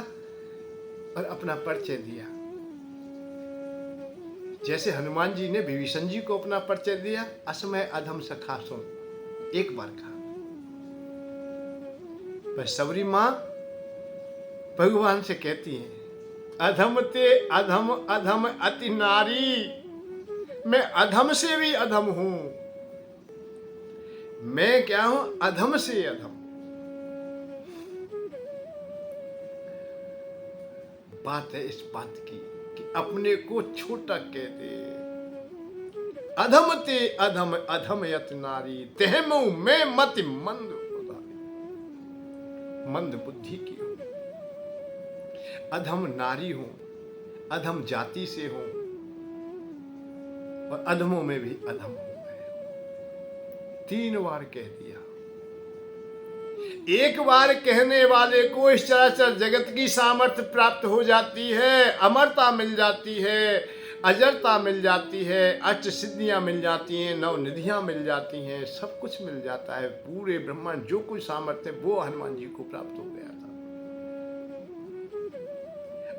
और अपना परिचय दिया। जैसे हनुमान जी ने विभीषण जी को अपना परिचय दिया, असमय अधम सखा सुन, एक बार कहा। पर शबरी मां भगवान से कहती है, अधम ते अधम अधम अति नारी, मैं अधम से भी अधम हूं। मैं क्या हूं? अधम से अधम। बात है इस बात की कि अपने को छोटा कह दे। अधम ते अधम अधम यत नारी, तेहमु मैं मति मंद उदारी। मंद बुद्धि की हूं, अधम नारी हूं, अधम जाति से हूं, और अधमों में भी अधम हूं। 3 बार कह दिया। एक बार कहने वाले को इस चराचर जगत की सामर्थ्य प्राप्त हो जाती है, अमरता मिल जाती है, अजरता मिल जाती है, अष्ट सिद्धियां मिल जाती हैं, 9 निधियां मिल जाती हैं, सब कुछ मिल जाता है। पूरे ब्रह्मांड जो कुछ सामर्थ्य वो हनुमान जी को प्राप्त हो गया था।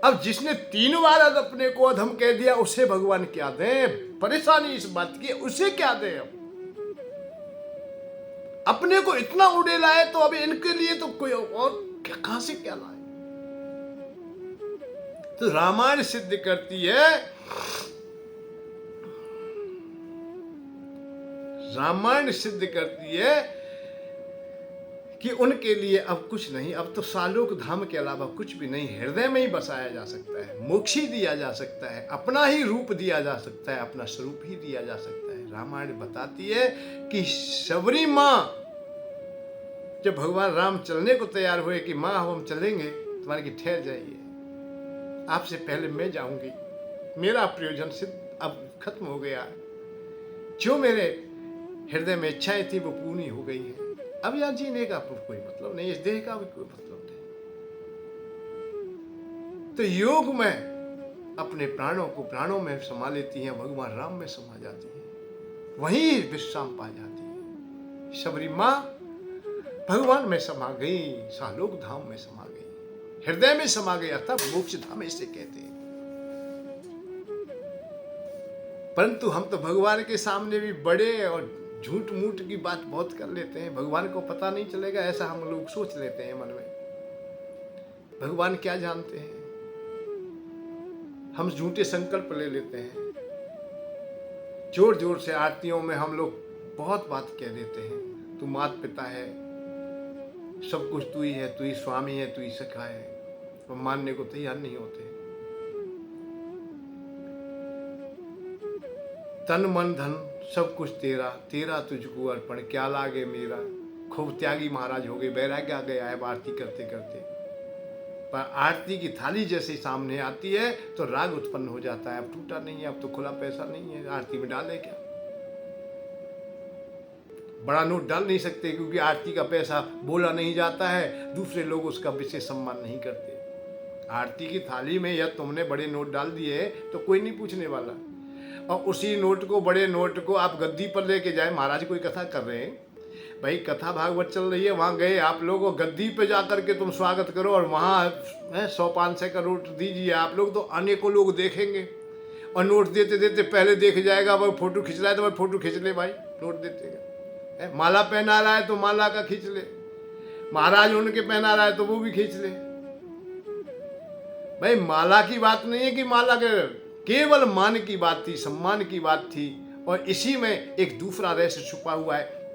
अब जिसने 3 बार अपने को अधम कह दिया, उसे भगवान क्या दें? परेशानी इस बात की, उसे क्या दें? अपने को इतना उड़े लाए तो अब इनके लिए तो कोई और कहां से क्या लाए? तो रामायण सिद्ध करती है, रामायण सिद्ध करती है कि उनके लिए अब कुछ नहीं, अब तो सालोक धाम के अलावा कुछ भी नहीं, हृदय में ही बसाया जा सकता है, मोक्ष ही दिया जा सकता है, अपना ही रूप दिया जा सकता है, अपना स्वरूप ही दिया जा सकता है। रामायण बताती है कि शबरी माँ जब भगवान राम चलने को तैयार हुए कि माँ हम चलेंगे, तुम्हारे की ठहर जाइए, आपसे पहले मैं जाऊंगी, मेरा प्रयोजन सिद्ध अब खत्म हो गया, जो मेरे हृदय में इच्छाएं थी वो पूरी हो गई हैं, अब यहाँ जीने का कोई मतलब नहीं, इस देह का भी कोई मतलब नहीं। तो योग में अपने प्राणों को प्राणों में समा लेती हैं, भगवान राम में समा जाती हैं, वहीं विश्राम पा जाती है। शबरी माँ भगवान में समा गई, सालोक धाम में समा गई, हृदय में समा गई, अर्थात मोक्ष धाम इसे कहते हैं। परंतु हम तो भगवान के सामने भी बड़े और झूठ मूठ की बात बहुत कर लेते हैं, भगवान को पता नहीं चलेगा ऐसा हम लोग सोच लेते हैं मन में। भगवान क्या जानते हैं? हम झूठे संकल्प ले लेते हैं, जोर जोर से आरतियों में हम लोग बहुत बात कह देते हैं, तू माता पिता है, सब कुछ तू ही है, तू ही स्वामी है, तू ही सखा है, वो मानने को तैयार नहीं होते। तन मन धन सब कुछ तेरा, तेरा तुझको अर्पण, क्या लागे मेरा। खूब त्यागी महाराज हो गए, बैराग्य आ गया है आरती करते करते, पर आरती की थाली जैसे सामने आती है तो राग उत्पन्न हो जाता है, अब टूटा नहीं है, अब तो खुला पैसा नहीं है, आरती में डाले क्या, बड़ा नोट डाल नहीं सकते क्योंकि आरती का पैसा बोला नहीं जाता है, दूसरे लोग उसका विशेष सम्मान नहीं करते। आरती की थाली में यह तुमने बड़े नोट डाल दिए तो कोई नहीं पूछने वाला, और उसी नोट को, बड़े नोट को आप गद्दी पर लेके जाए, महाराज कोई कथा कर रहे हैं, भाई कथा भागवत चल रही है, वहाँ गए आप लोग, और गद्दी पे जा करके तुम स्वागत करो और वहाँ 100-500 का नोट दीजिए, आप लोग तो अनेकों लोग देखेंगे, और नोट देते देते पहले देख जाएगा, भाई फोटो खिंच रहा है तो भाई फोटो खींच ले, भाई नोट देते हैं, माला पहना रहा है तो माला का खींच ले, महाराज उनके पहना रहा है तो वो भी खींच ले। भाई माला की बात नहीं है कि माला के, केवल मान की बात थी, सम्मान की बात थी, और इसी में एक दूसरा रहस्य छुपा हुआ है,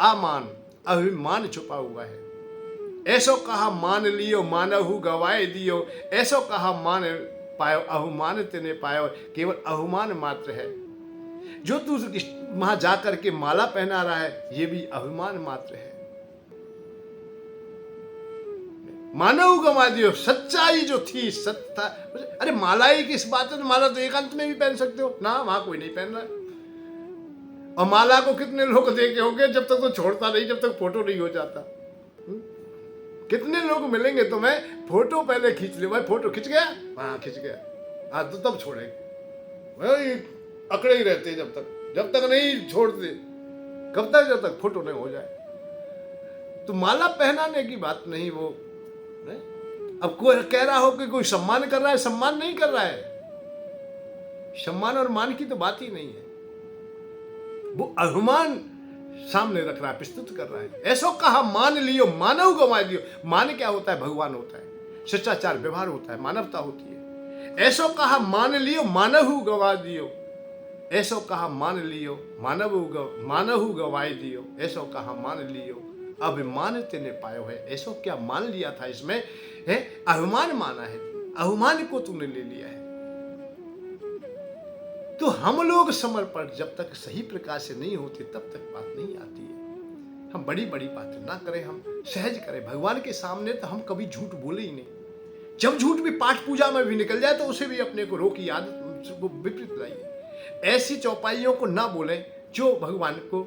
आमान, अभिमान छुपा हुआ है। ऐसो कहा मान लियो, मानहु गवाए दियो, ऐसो कहा मान पायो, अहुमान तेने पायो, केवल अहुमान मात्र है। जो तू वहां जाकर के माला पहना रहा है ये भी अभिमान मात्र है। मानव गवा दियो, सच्चाई जो थी सत्य था। अरे माला ही किस बात है, तो माला तो एकांत में भी पहन सकते हो ना, वहां कोई नहीं पहन रहा है। और माला को कितने लोग देखे होंगे, जब तक तो छोड़ता नहीं, जब तक फोटो नहीं हो जाता। कितने लोग मिलेंगे तुम्हें, फोटो पहले खींच ले, भाई फोटो खींच गया, हाँ खींच गया, हाँ तो तब छोड़े, भाई अकड़े ही रहते जब तक नहीं छोड़ते, कब तक, जब तक फोटो नहीं हो जाए। तो माला पहनाने की बात नहीं, वो नहीं? अब कोई कह रहा हो कि कोई सम्मान कर रहा है, सम्मान नहीं कर रहा है, सम्मान और मान की तो बात ही नहीं है, वो अभिमान सामने रख रहा है, प्रस्तुत कर रहा है। ऐसो कहा मान लियो, मानव गवा दियो। मान क्या होता है? भगवान होता है, शिष्टाचार व्यवहार होता है, मानवता होती है। ऐसो कहा मान लियो, मानहु गवा दियो, ऐसो कहा मान लियो, मानहु गवाई दियो, ऐसो कहा मान लियो, अभिमान तेने पायो है। ऐसो क्या मान लिया था, इसमें है अभिमान माना है, अभिमान को तूने ले लिया है। तो हम लोग समर्पण जब तक सही प्रकार से नहीं होते तब तक बात नहीं आती है। हम बड़ी बड़ी बातें ना करें, हम सहज करें। भगवान के सामने तो हम कभी झूठ बोले ही नहीं। जब झूठ भी पाठ पूजा में भी निकल जाए तो उसे भी अपने को रोकी, आदत को विपरीत लाइए। ऐसी चौपाइयों को ना बोले जो भगवान को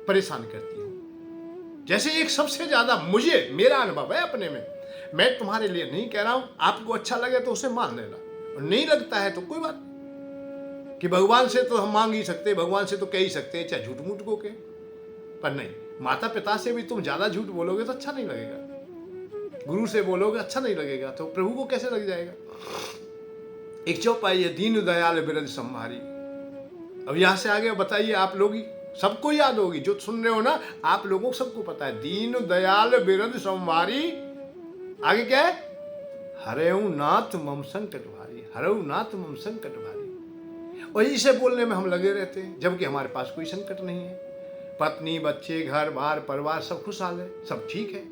परेशान करती हो। जैसे एक सबसे ज्यादा मुझे, मेरा अनुभव है अपने में, मैं तुम्हारे लिए नहीं कह रहा हूं, आपको अच्छा लगे तो उसे मान लेना, और नहीं लगता है तो कोई बात नहीं, कि भगवान से तो हम मांग ही सकते, भगवान से तो कह ही सकते हैं, चाहे झूठ मूठ को के, पर नहीं, माता पिता से भी तुम ज्यादा झूठ बोलोगे तो अच्छा नहीं लगेगा, गुरु से बोलोगे अच्छा नहीं लगेगा, तो प्रभु को कैसे लग जाएगा। एक चौपाई है, दीन दयाल बिरद संभारी। अब यहां से आगे बताइए, आप लोग ही सबको याद होगी, जो सुन रहे हो ना, आप लोगों को सबको पता है, दीन दयाल बिरद संभारी। आगे क्या है? हरेऊ नाथ मम संकट भारी, हरेऊ नाथ मम संकट भारी। और इसे बोलने में हम लगे रहते हैं, जबकि हमारे पास कोई संकट नहीं है। पत्नी, बच्चे, घर बार, परिवार सब खुशहाल है, सब ठीक है।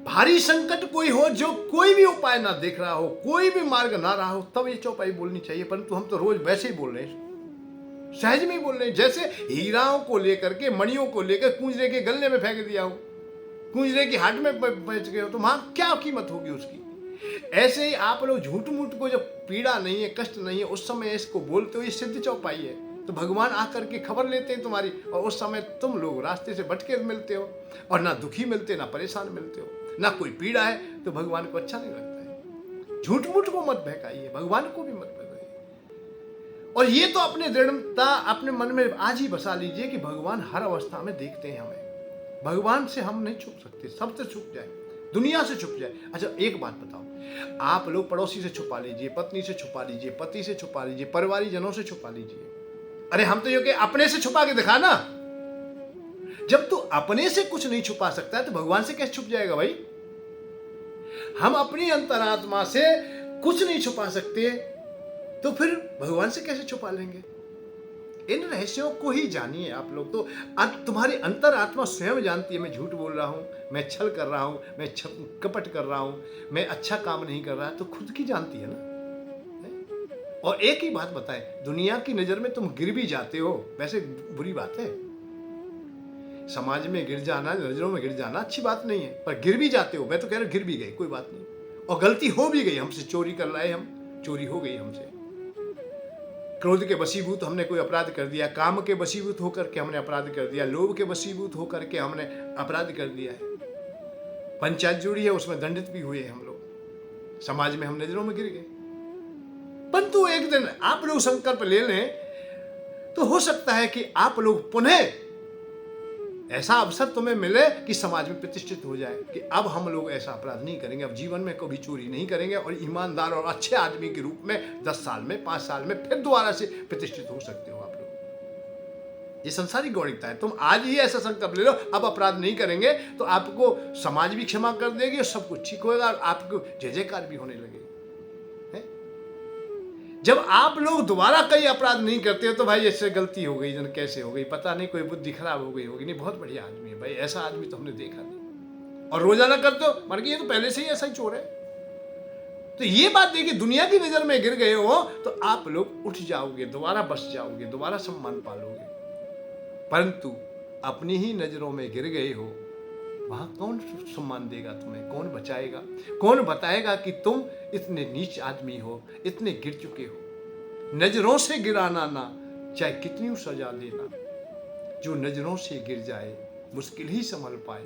भारी संकट कोई हो, जो कोई भी उपाय ना देख रहा हो, कोई भी मार्ग ना रहा हो, तब ये चौपाई बोलनी चाहिए। परंतु हम तो रोज वैसे ही बोल रहे हैं, सहज में ही बोल रहे हैं, जैसे हीराओं को लेकर के, मणियों को लेकर कुंजरे के गलने में फेंक दिया हो, कुंजरे की हाट में बेच गए हो, तो वहां क्या कीमत होगी उसकी। ऐसे ही आप लोग झूठ मूठ को, जब पीड़ा नहीं है, कष्ट नहीं है, उस समय इसको बोलते हो, ये सिद्ध चौपाई है। तो भगवान आकर के खबर लेते हैं तुम्हारी, और उस समय तुम लोग रास्ते से भटके मिलते हो, और ना दुखी मिलते, ना परेशान मिलते हो, ना कोई पीड़ा है, तो भगवान को अच्छा नहीं लगता है। झूठ मूठ को मत बहकाइए, भगवान को भी मत बहकाइए। और ये तो अपने दृढ़ता अपने मन में आज ही बसा लीजिए कि भगवान हर अवस्था में देखते हैं हमें। भगवान से हम नहीं छुप सकते, सबसे छुप जाए, दुनिया से छुप जाए। अच्छा एक बात बताओ, आप लोग पड़ोसी से छुपा लीजिए, पत्नी से छुपा लीजिए, पति से छुपा लीजिए, परिवारी जनों से छुपा लीजिए, अरे हम तो ये कि अपने से छुपा के दिखा ना। जब तू अपने से कुछ नहीं छुपा सकता है तो भगवान से कैसे छुप जाएगा भाई। हम अपनी अंतरात्मा से कुछ नहीं छुपा सकते, तो फिर भगवान से कैसे छुपा लेंगे। इन रहस्यों को ही जानिए आप लोग। तो तुम्हारी अंतरात्मा स्वयं जानती है, मैं झूठ बोल रहा हूं, मैं छल कर रहा हूं, मैं कपट कर रहा हूं, मैं अच्छा काम नहीं कर रहा, तो खुद की जानती है ना। और एक ही बात बताएं, दुनिया की नजर में तुम गिर भी जाते हो, वैसे बुरी बात है। समाज में गिर जाना, नजरों में गिर जाना अच्छी बात नहीं है, पर गिर भी जाते हो। मैं तो कह रहा हूं गिर भी गए, कोई बात नहीं, और गलती हो भी गई हमसे, चोरी कर लाए हम, चोरी हो गई हमसे, क्रोध के वशीभूत हमने कोई अपराध कर दिया, काम के वशीभूत होकर के हमने अपराध कर दिया, लोभ के वशीभूत होकर के हमने अपराध कर दिया है, पंचायत जुड़ी है उसमें दंडित भी हुए हम लोग, समाज में हम नजरों में गिर गए। परंतु एक दिन आप लोग संकल्प ले लें तो हो सकता है कि आप लोग पुनः ऐसा अवसर तुम्हें मिले कि समाज में प्रतिष्ठित हो जाए कि अब हम लोग ऐसा अपराध नहीं करेंगे, अब जीवन में कभी चोरी नहीं करेंगे, और ईमानदार और अच्छे आदमी के रूप में 10 साल में, 5 साल में फिर दोबारा से प्रतिष्ठित हो सकते हो आप लोग। ये संसारिक गौणिकता है। तुम आज ही ऐसा संकल्प ले लो, अब अपराध नहीं करेंगे, तो आपको समाज भी क्षमा कर देगी और सब कुछ ठीक होगा, और आपको जय जयकार भी होने लगेगी। जब आप लोग दोबारा कई अपराध नहीं करते हो तो भाई ऐसे गलती हो गई, जन कैसे हो गई पता नहीं, कोई बुद्धि खराब हो गई होगी, नहीं बहुत बढ़िया आदमी है भाई, ऐसा आदमी तो हमने देखा नहीं, और रोजाना करते हो, मान के ये तो पहले से ही ऐसा ही चोर है। तो ये बात देखिए, दुनिया की नजर में गिर गए हो तो आप लोग उठ जाओगे, दोबारा बस जाओगे, दोबारा सम्मान पालोगे। परंतु अपनी ही नजरों में गिर गए हो, वहां कौन सम्मान देगा तुम्हें, कौन बचाएगा, कौन बताएगा कि तुम इतने नीच आदमी हो, इतने गिर चुके हो। नजरों से गिराना ना, चाहे कितनी सजा देना, जो नजरों से गिर जाए मुश्किल ही संभल पाए।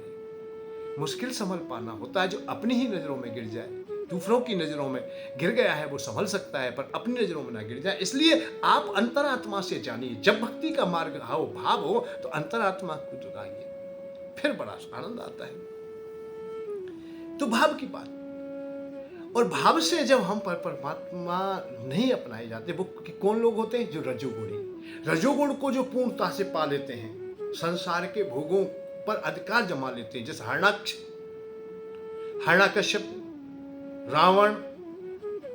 मुश्किल संभल पाना होता है जो अपनी ही नजरों में गिर जाए। दूसरों की नजरों में गिर गया है वो संभल सकता है, पर अपनी नजरों में ना गिर जाए। इसलिए आप अंतरात्मा से जानिए, जब भक्ति का मार्ग हो, भाव हो, तो अंतरात्मा को जगाइए, फिर बड़ा आनंद आता है। तो भाव की बात, और भाव से जब हम पर परमात्मा नहीं अपनाए जाते, वो कौन लोग होते हैं, जो रजोगुणी, रजोगुण को जो पूर्णता से पा लेते हैं, संसार के भोगों पर अधिकार जमा लेते हैं। जैसे हरणाकश्यप, रावण,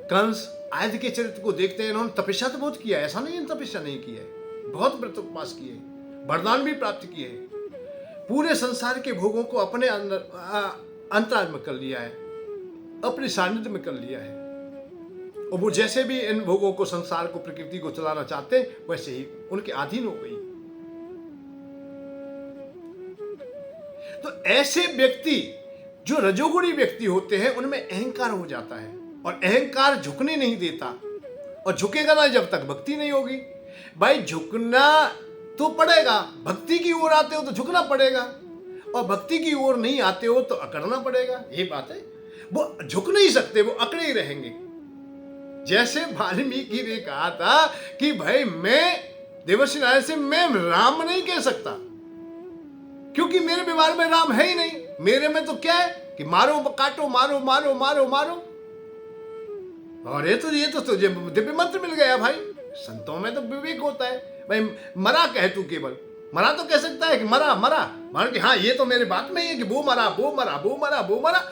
कंस आदि के चरित्र को देखते हैं, इन्होंने तपस्या तो बहुत किया है, ऐसा नहीं है तपस्या नहीं किया है, बहुत व्रत उपवास किए हैं, वरदान भी प्राप्त किए हैं, पूरे संसार के भोगों को अपने अंदर अंतराल में कर लिया है, अपने सानिध्य में कर लिया है, और वो जैसे भी इन भोगों को, संसार को, प्रकृति को चलाना चाहते वैसे ही उनके अधीन हो गई। तो ऐसे व्यक्ति जो रजोगुणी व्यक्ति होते हैं, उनमें अहंकार हो जाता है, और अहंकार झुकने नहीं देता, और झुकेगा ना जब तक भक्ति नहीं होगी। भाई झुकना तो पड़ेगा, भक्ति की ओर आते हो तो झुकना पड़ेगा, और भक्ति की ओर नहीं आते हो तो अकड़ना पड़ेगा। ये बात है, वो झुक नहीं सकते, वो अकड़े ही रहेंगे। जैसे वाल्मीकि ने कहा था कि भाई मैं देवर्षि नारायण से मैं राम नहीं कह सकता, क्योंकि मेरे व्यवहार में राम है ही नहीं। मेरे में तो क्या है कि मारो काटो, मारो मारो मारो मारो, और ये तो तुझे दिव्य मंत्र मिल गया भाई। संतों में तो विवेक होता है भाई, मरा कह तू, केवल मरा तो कह सकता है कि मरा मरा, मान के हाँ ये तो मेरे बात में ही है कि वो मरा वो मरा वो मरा वो मरा,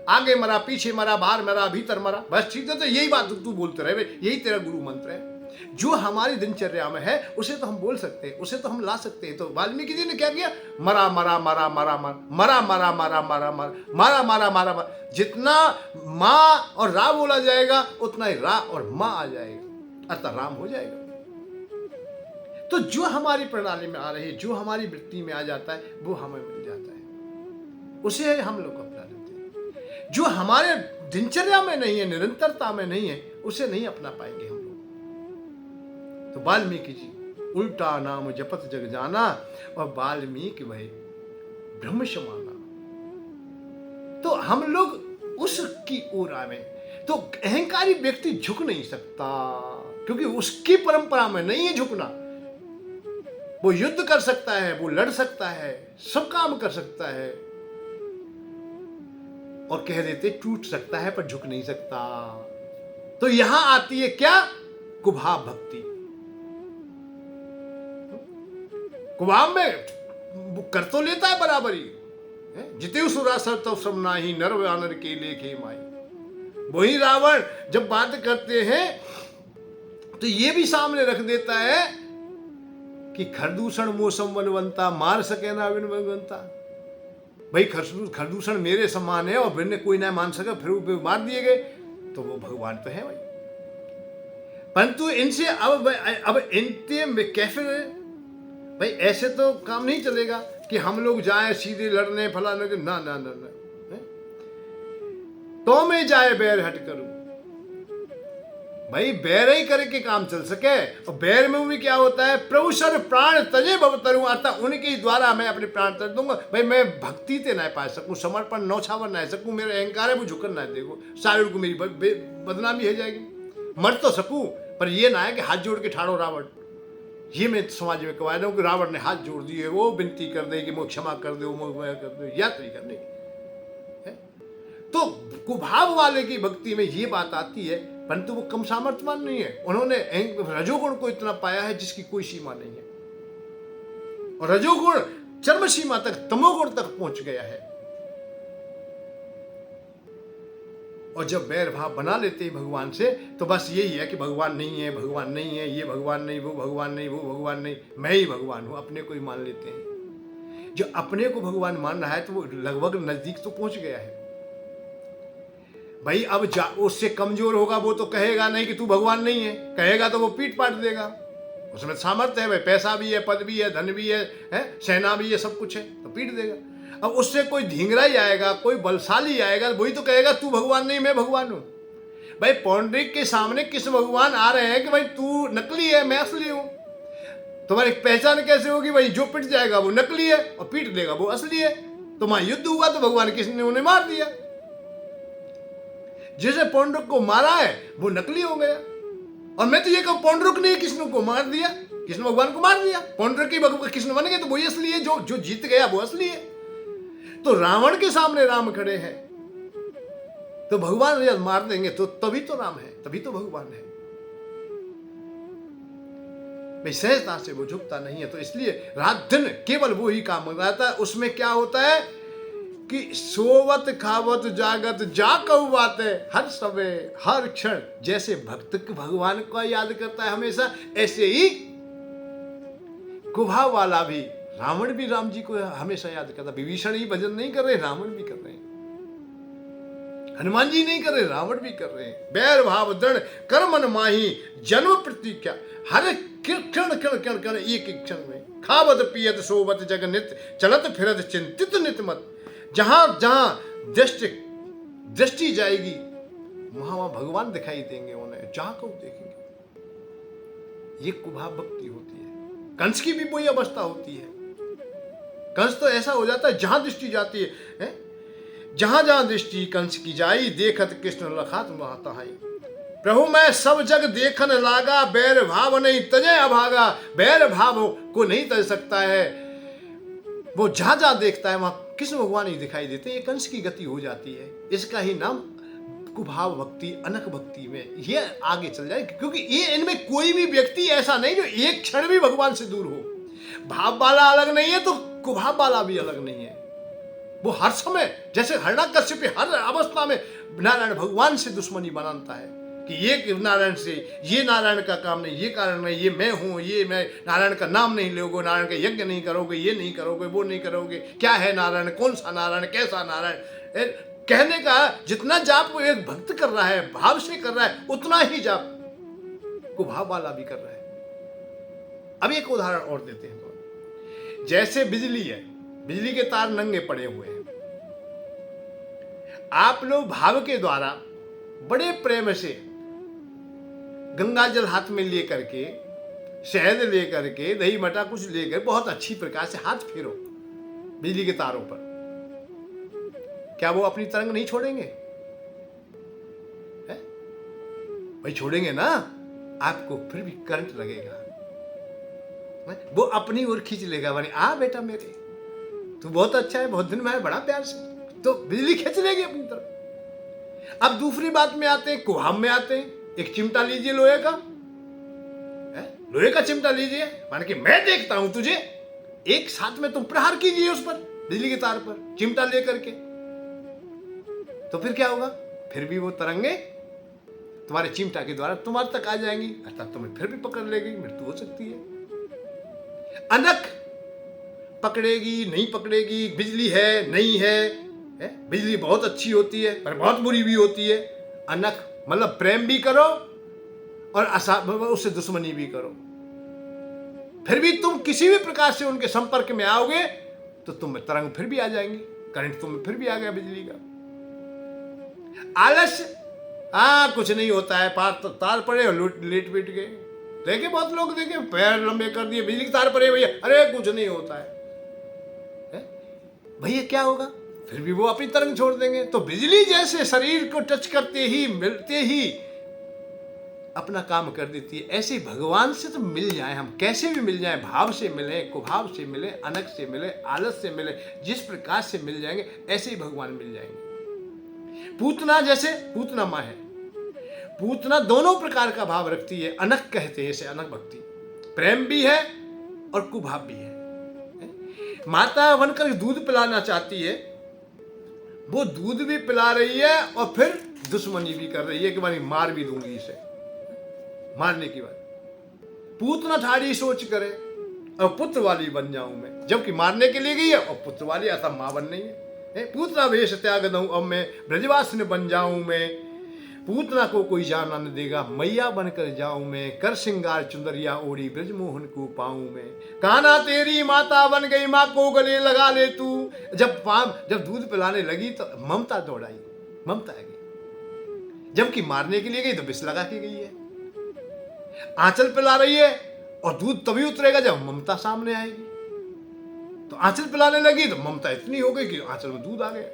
आगे मरा, पीछे मरा, बाहर मरा, भीतर मरा, बस ठीक है। तो यही बात तू बोलते रहे, यही तेरा गुरु मंत्र है। जो हमारी दिनचर्या में है उसे तो हम बोल सकते हैं, उसे तो हम ला सकते हैं। तो वाल्मीकि जी ने क्या किया? मरा मरा मरा मरा मरा मरा मरा मरा मरा मरा मरा मरा मरा, जितना माँ और रा बोला जाएगा उतना ही रा और माँ आ जाएगा, अर्थात राम हो जाएगा। तो जो हमारी प्रणाली में आ रही है, जो हमारी वृत्ति में आ जाता है, वो हमें मिल जाता है, उसे हम लोग अपना लेते हैं। जो हमारे दिनचर्या में नहीं है, निरंतरता में नहीं है, उसे नहीं अपना पाएंगे हम लोग। तो वाल्मीकि जी उल्टा नाम जपत जग जाना, और वाल्मीकि वही ब्रह्म समाना। तो हम लोग उसकी ओर आवे। तो अहंकारी व्यक्ति झुक नहीं सकता, क्योंकि उसकी परंपरा में नहीं है झुकना। वो युद्ध कर सकता है, वो लड़ सकता है, सब काम कर सकता है, और कह देते टूट सकता है पर झुक नहीं सकता। तो यहां आती है क्या? कुभाव भक्ति। कुभाव में कर तो लेता है बराबरी, जिते सुरा सर तो श्रमनाही नर वानर के लेखे माई। वही रावण जब बात करते हैं तो ये भी सामने रख देता है कि खरदूषण मोसम वनवंता, मार सके ना विन बनता। भाई खरदूषण मेरे समान है और फिर कोई ना मान सका, फिर वो मार दिए गए, तो वो भगवान तो है भाई। परंतु इनसे अब इनते कैसे भाई, ऐसे तो काम नहीं चलेगा कि हम लोग जाए सीधे लड़ने फलाने के, ना ना ना ना, तो मैं जाए बैर हट करूं। भाई बैर ही करके काम चल सके, और बैर में भी क्या होता है? प्रभु सर प्राण तजे भव तरू, अर्थात उनके द्वारा मैं अपने प्राण तर दूंगा। भाई मैं भक्ति ते ना पा सकूं, समर्पण नौछावर ना सकूं, मेरा अहंकार है वो झुकन ना देखो, सायुड़ को मेरी बदनामी हो जाएगी। मर तो सकूं, पर ये ना है कि हाथ जोड़ के ठाड़ो रावण। ये मैं समाज में कह रहा हूं कि रावण ने हाथ जोड़ दिए, वो विनती कर दे कि मुझे क्षमा कर दो, मुझे कर दो, याद नहीं करने। तो कुभाव वाले की भक्ति में ये बात आती है, परंतु वो कम सामर्थ्यवान नहीं है। उन्होंने रजोगुण को इतना पाया है जिसकी कोई सीमा नहीं है, और रजोगुण चरम सीमा तक, तमोगुण तक पहुंच गया है। और जब बैर भाव बना लेते हैं भगवान से, तो बस यही है कि भगवान नहीं है, भगवान नहीं है, ये भगवान नहीं, वो भगवान नहीं, वो भगवान नहीं, मैं ही भगवान हूं, अपने को ही मान लेते हैं। जो अपने को भगवान मान रहा है तो वो लगभग नजदीक तो पहुंच गया है। भाई अब उससे कमजोर होगा वो तो कहेगा नहीं कि तू भगवान नहीं है, कहेगा तो वो पीट पाट देगा। उसमें सामर्थ्य है भाई, पैसा भी है, पद भी है, धन भी है, सेना भी है, सब कुछ है, तो पीट देगा। अब उससे कोई ढींगरा ही आएगा, कोई बलशाली आएगा, वही तो कहेगा तू भगवान नहीं, मैं भगवान हूं। भाई पौंड्रिक के सामने किस भगवान आ रहे हैं कि भाई तू नकली है, मैं असली हूं। तुम्हारी पहचान कैसे होगी? भाई जो पिट जाएगा वो नकली है और पीट देगा वो असली है। तुम्हारा युद्ध हुआ तो भगवान किसने उन्हें मार दिया। जिसे पौंड्रिक को मारा है वो नकली हो गया। और मैं तो ये कहूं पौंड्रिक ने कृष्ण को मार दिया, कृष्ण भगवान को मार दिया, पौंड्रिक की कृष्ण बन गए, तो वही असली है, जो जीत गया वो असली है। तो रावण के सामने राम खड़े हैं, तो भगवान यदि मार देंगे तो तभी तो राम है, तभी तो भगवान है। भाई सहजता से वो झुकता नहीं है। तो इसलिए रात दिन केवल वो ही काम करता है। उसमें क्या होता है कि सोवत खावत जागत जा कहू बात है, हर समय हर क्षण जैसे भक्त भगवान को याद करता है हमेशा, ऐसे ही कुभाव वाला भी, रावण भी राम जी को हमेशा याद करता। विभीषण ही भजन नहीं कर रहे, रावण भी कर रहे हैं। हनुमान जी नहीं कर रहे, रावण भी कर रहे हैं। बैर भाव दृढ़ कर्मन माही जन्म प्रतिज्ञा, हर क्षण क्षण क्षण क्षण एक एक क्षण में खावत पियत सोवत जग नित चलत फिरत चिंतित नित मत। जहां जहां दृष्टि जाएगी वहां वहां भगवान दिखाई देंगे उन्हें, जहां को देखेंगे। ये कुभाव भक्ति होती है। कंस की भी वही अवस्था होती है। कंस तो ऐसा हो जाता है जहां दृष्टि जाती है, जहां जहां दृष्टि कंस की जाई, देखत कृष्ण लखात महाताई। प्रभु मैं सब जग देखन लागा, बैर भाव नहीं तजे अभागा। बैर भाव को नहीं तज सकता है, वो जहां जहां देखता है वहां कृष्ण भगवान ही दिखाई देते हैं। ये कंस की गति हो जाती है। इसका ही नाम कुभाव भक्ति, अनक भक्ति में ये आगे चल जाए, क्योंकि ये इनमें कोई भी व्यक्ति ऐसा नहीं जो एक क्षण भी भगवान से दूर हो। भाव वाला अलग नहीं है तो कुभाव वाला भी अलग नहीं है। वो हर समय, जैसे हिरण्याकश्यप हर अवस्था में नारायण भगवान से दुश्मनी बनाता है, कि ये नारायण से, ये नारायण का काम नहीं, ये कारण नहीं, ये मैं हूँ, ये मैं नारायण का नाम नहीं लोगे, नारायण का यज्ञ नहीं करोगे, ये नहीं करोगे, वो नहीं करोगे, क्या है नारायण, कौन सा नारायण, कैसा नारायण। कहने का जितना जाप वो एक भक्त कर रहा है, भाव से कर रहा है, उतना ही जाप को भाव वाला भी कर रहा है। अब एक उदाहरण और देते हैं तो, जैसे बिजली है, बिजली के तार नंगे पड़े हुए हैं, आप लोग भाव के द्वारा बड़े प्रेम से गंगा जल हाथ में लेकर के, शहद लेकर के, दही मटा कुछ लेकर बहुत अच्छी प्रकार से हाथ फेरो बिजली के तारों पर, क्या वो अपनी तरंग नहीं छोड़ेंगे? है? भाई छोड़ेंगे ना, आपको फिर भी करंट लगेगा, वो अपनी ओर खींच लेगा, माने आ बेटा मेरे, तू बहुत अच्छा है, बहुत दिन में है, बड़ा प्यार से, तो बिजली खींच लेगी अपनी तरफ। अब दूसरी बात में आते हैं, कुहाम में आते हैं, एक चिमटा लीजिए लोहे का, लोहे का चिमटा लीजिए, मान के मैं देखता हूं तुझे, एक साथ में तुम प्रहार कीजिए उस पर, बिजली के तार पर चिमटा लेकर के, तो फिर क्या होगा? फिर भी वो तरंगे तुम्हारे चिमटा के द्वारा तुम्हारे तक आ जाएंगी, अर्थात तुम्हें फिर भी पकड़ लेगी, मृत्यु हो सकती है। अनक पकड़ेगी नहीं पकड़ेगी, बिजली है नहीं है, बिजली बहुत अच्छी होती है पर बहुत बुरी भी होती है। अनक मतलब प्रेम भी करो और उससे दुश्मनी भी करो, फिर भी तुम किसी भी प्रकार से उनके संपर्क में आओगे तो तुम्हें तरंग फिर भी आ जाएंगी, करंट तुम्हें फिर भी आ गया बिजली का। आलस्य, कुछ नहीं होता है, तार पड़े और लेट पीट गए, देखे बहुत लोग, देखे पैर लंबे कर दिए, बिजली के तार पड़े भैया, अरे कुछ नहीं होता है भैया, क्या होगा? फिर भी वो अपनी तरंग छोड़ देंगे। तो बिजली जैसे शरीर को टच करते ही, मिलते ही अपना काम कर देती है, ऐसे ही भगवान से तो मिल जाए हम, कैसे भी मिल जाए, भाव से मिले, कुभाव से मिले, अनक से मिले, आलस से मिले, जिस प्रकार से मिल जाएंगे ऐसे ही भगवान मिल जाएंगे। पूतना जैसे, पूतना माँ है, पूतना दोनों प्रकार का भाव रखती है, अनक कहते हैं इसे, अनक भक्ति, प्रेम भी है और कुभाव भी है। माता बनकर दूध पिलाना चाहती है, वो दूध भी पिला रही है और फिर दुश्मनी भी कर रही है कि भाई मार भी दूंगी इसे, मारने की बात। पूतना ठाड़ी सोच करे और पुत्र वाली बन जाऊं मैं, जबकि मारने के लिए गई है और पुत्र वाली, ऐसा मां बन नहीं है। पूतना वेश त्याग दूं अब मैं, ब्रजवासिनी बन जाऊं मैं, पूतना को कोई जाना न देगा, मैया बनकर जाऊं मैं, कर श्रृंगार चुंदरिया ओढ़ी ब्रजमोहन को पाऊं मैं। कान्हा तेरी माता बन गई, माँ को गले लगा ले तू। जब दूध पिलाने लगी तो ममता दौड़ाई, ममता आ गई, जबकि मारने के लिए गई तो विष लगा के गई है। आंचल पिला रही है और दूध तभी उतरेगा जब ममता सामने आएगी, तो आंचल पिलाने लगी तो ममता इतनी हो गई कि आंचल में दूध आ गया।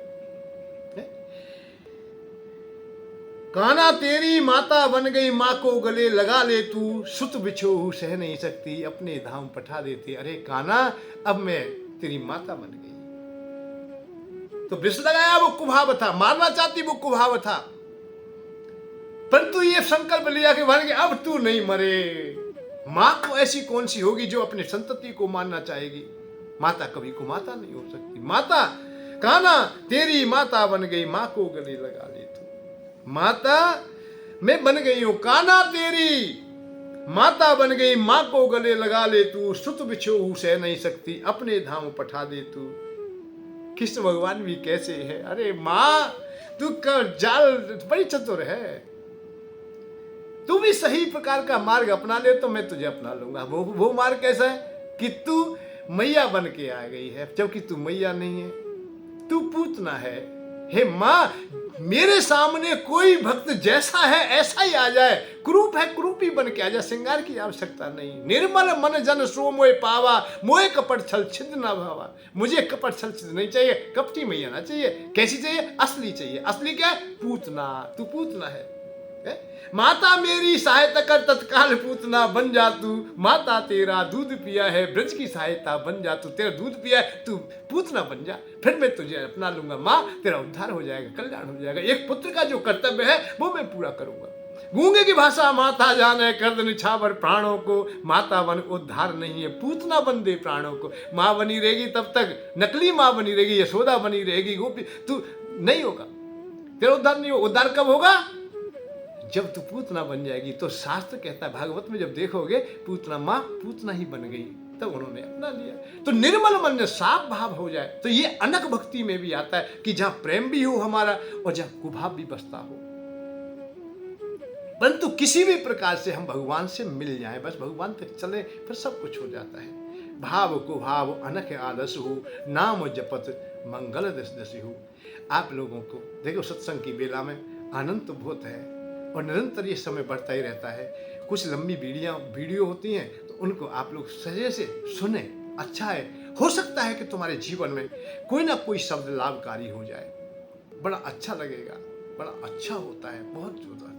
कान्हा तेरी माता बन गई, माँ को गले लगा ले तू, सुत बिछो सह नहीं सकती, अपने धाम पठा देती। अरे कान्हा, अब मैं तेरी माता बन गई। तो विष लगाया वो कुभाव था, मारना चाहती वो कुभाव था, परंतु ये संकल्प लिया कि बन गया अब तू नहीं मरे। माँ को ऐसी कौन सी होगी जो अपनी संतति को मानना चाहेगी? माता कभी को माता नहीं हो सकती। माता, कान्हा तेरी माता बन गई, माँ को गले लगा ले तू। माता मैं बन गई हूं, कान्हा तेरी माता बन गई, माँ को गले लगा ले तू, सुत बिछो सह नहीं सकती, अपने धाम पठा दे तू। कृष्ण भगवान भी कैसे है, अरे माँ तू का जाल बड़ी चतुर है, तू भी सही प्रकार का मार्ग अपना ले तो मैं तुझे अपना लूंगा। वो मार्ग कैसा है कि तू मैया बन के आ गई है, जबकि तू मैया नहीं है, तू पूतना है। हे माँ, मेरे सामने कोई भक्त जैसा है ऐसा ही आ जाए, क्रूप है क्रूपी बन के आ जाए, श्रृंगार की आवश्यकता नहीं। निर्मल मन जन सो मोए पावा, मोए कपट छल छिद्र ना भावा। मुझे कपट छल छिद्र नहीं चाहिए, कपटी मैया ना चाहिए। कैसी चाहिए? असली चाहिए। असली क्या है? पूतना। तू पूतना है। माता मेरी सहायता कर, तत्काल पूतना बन जा तू। माता तेरा दूध पिया है, ब्रज की सहायता बन जा तू। तेरा दूध पिया है, तू पूतना बन जा, फिर मैं तुझे अपना लूंगा। माँ तेरा उद्धार हो जाएगा, कल्याण हो जाएगा। एक पुत्र का जो कर्तव्य है वो मैं पूरा करूंगा। गूंगे की भाषा माता जाने, कर दे निछावर प्राणों को। माता बन उद्धार नहीं है, पूतना बन दे प्राणों को। माँ बनी रहेगी तब तक, नकली माँ बनी रहेगी, यशोदा बनी रहेगी, गोपी, तू नहीं होगा, तेरा उद्धार नहीं होगा। उद्धार कब होगा? जब तू पूतना बन जाएगी तो शास्त्र कहता है, भागवत में जब देखोगे पूतना माँ पूतना ही बन गई, तब उन्होंने अपना लिया। तो निर्मल मन में साफ भाव हो जाए तो ये अनक भक्ति में भी आता है कि जहां प्रेम भी हो हमारा और जहां कुभाव भी बसता हो, परंतु किसी भी प्रकार से हम भगवान से मिल जाए, बस भगवान तक चले, फिर सब कुछ हो जाता है। भाव को भाव अनक आदर्श हो, नाम जपत मंगल दस दसी हो। आप लोगों को देखो सत्संग की बेला में आनंद तो बहुत है और निरंतर ये समय बढ़ता ही रहता है। कुछ लंबी वीडियो होती हैं तो उनको आप लोग सजे से सुने, अच्छा है। हो सकता है कि तुम्हारे जीवन में कोई ना कोई शब्द लाभकारी हो जाए, बड़ा अच्छा लगेगा, बड़ा अच्छा होता है, बहुत होता है।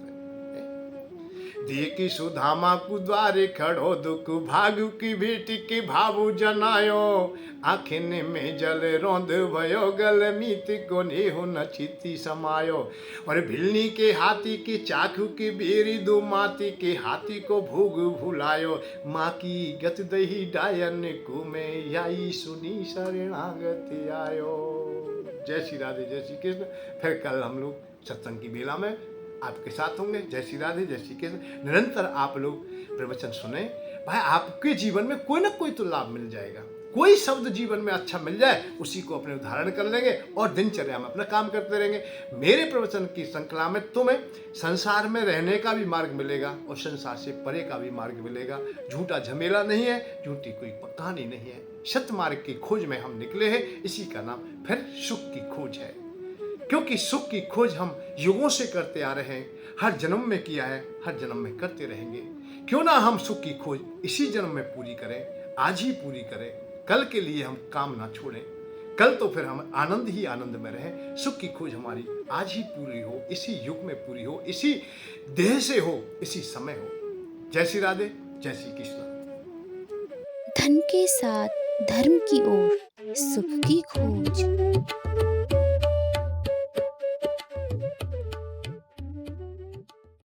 देखी सुधामा को द्वारे खड़ो, दुख भागु की बेटी के भावु जनायो, आखिन में जल रोंद भयो, गल मीत को नेहो न चिति समायो। और भिलनी के हाथी की चाकू की बेरी, दो माती के हाथी को भोग भुलायो, माँ की गत दही डायन को में याई सुनी शरणागति आयो। जय श्री राधे, जय श्री कृष्ण। फिर कल हम लोग सत्संग की बेला में आपके साथ होंगे। जय श्री राधे, जय श्री कृष्ण। निरंतर आप लोग प्रवचन सुने, भाई आपके जीवन में कोई ना कोई तो लाभ मिल जाएगा। कोई शब्द जीवन में अच्छा मिल जाए उसी को अपने उदाहरण कर लेंगे और दिनचर्या में अपना काम करते रहेंगे। मेरे प्रवचन की श्रृंखला में तुम्हें संसार में रहने का भी मार्ग मिलेगा और संसार से परे का भी मार्ग मिलेगा। झूठा झमेला नहीं है, झूठी कोई कहानी नहीं है। सत्य मार्ग की खोज में हम निकले हैं, इसी का नाम फिर सुख की खोज है। क्योंकि सुख की खोज हम युगों से करते आ रहे हैं, हर जन्म में किया है, हर जन्म में करते रहेंगे। क्यों ना हम सुख की खोज इसी जन्म में पूरी करें, आज ही पूरी करें। कल के लिए हम काम ना छोड़ें, कल तो फिर हम आनंद ही आनंद में रहें। सुख की खोज हमारी आज ही पूरी हो, इसी युग में पूरी हो, इसी देह से हो, इसी समय हो। जय श्री राधे, जय श्री कृष्ण। धन के साथ धर्म की ओर, सुख की खोज।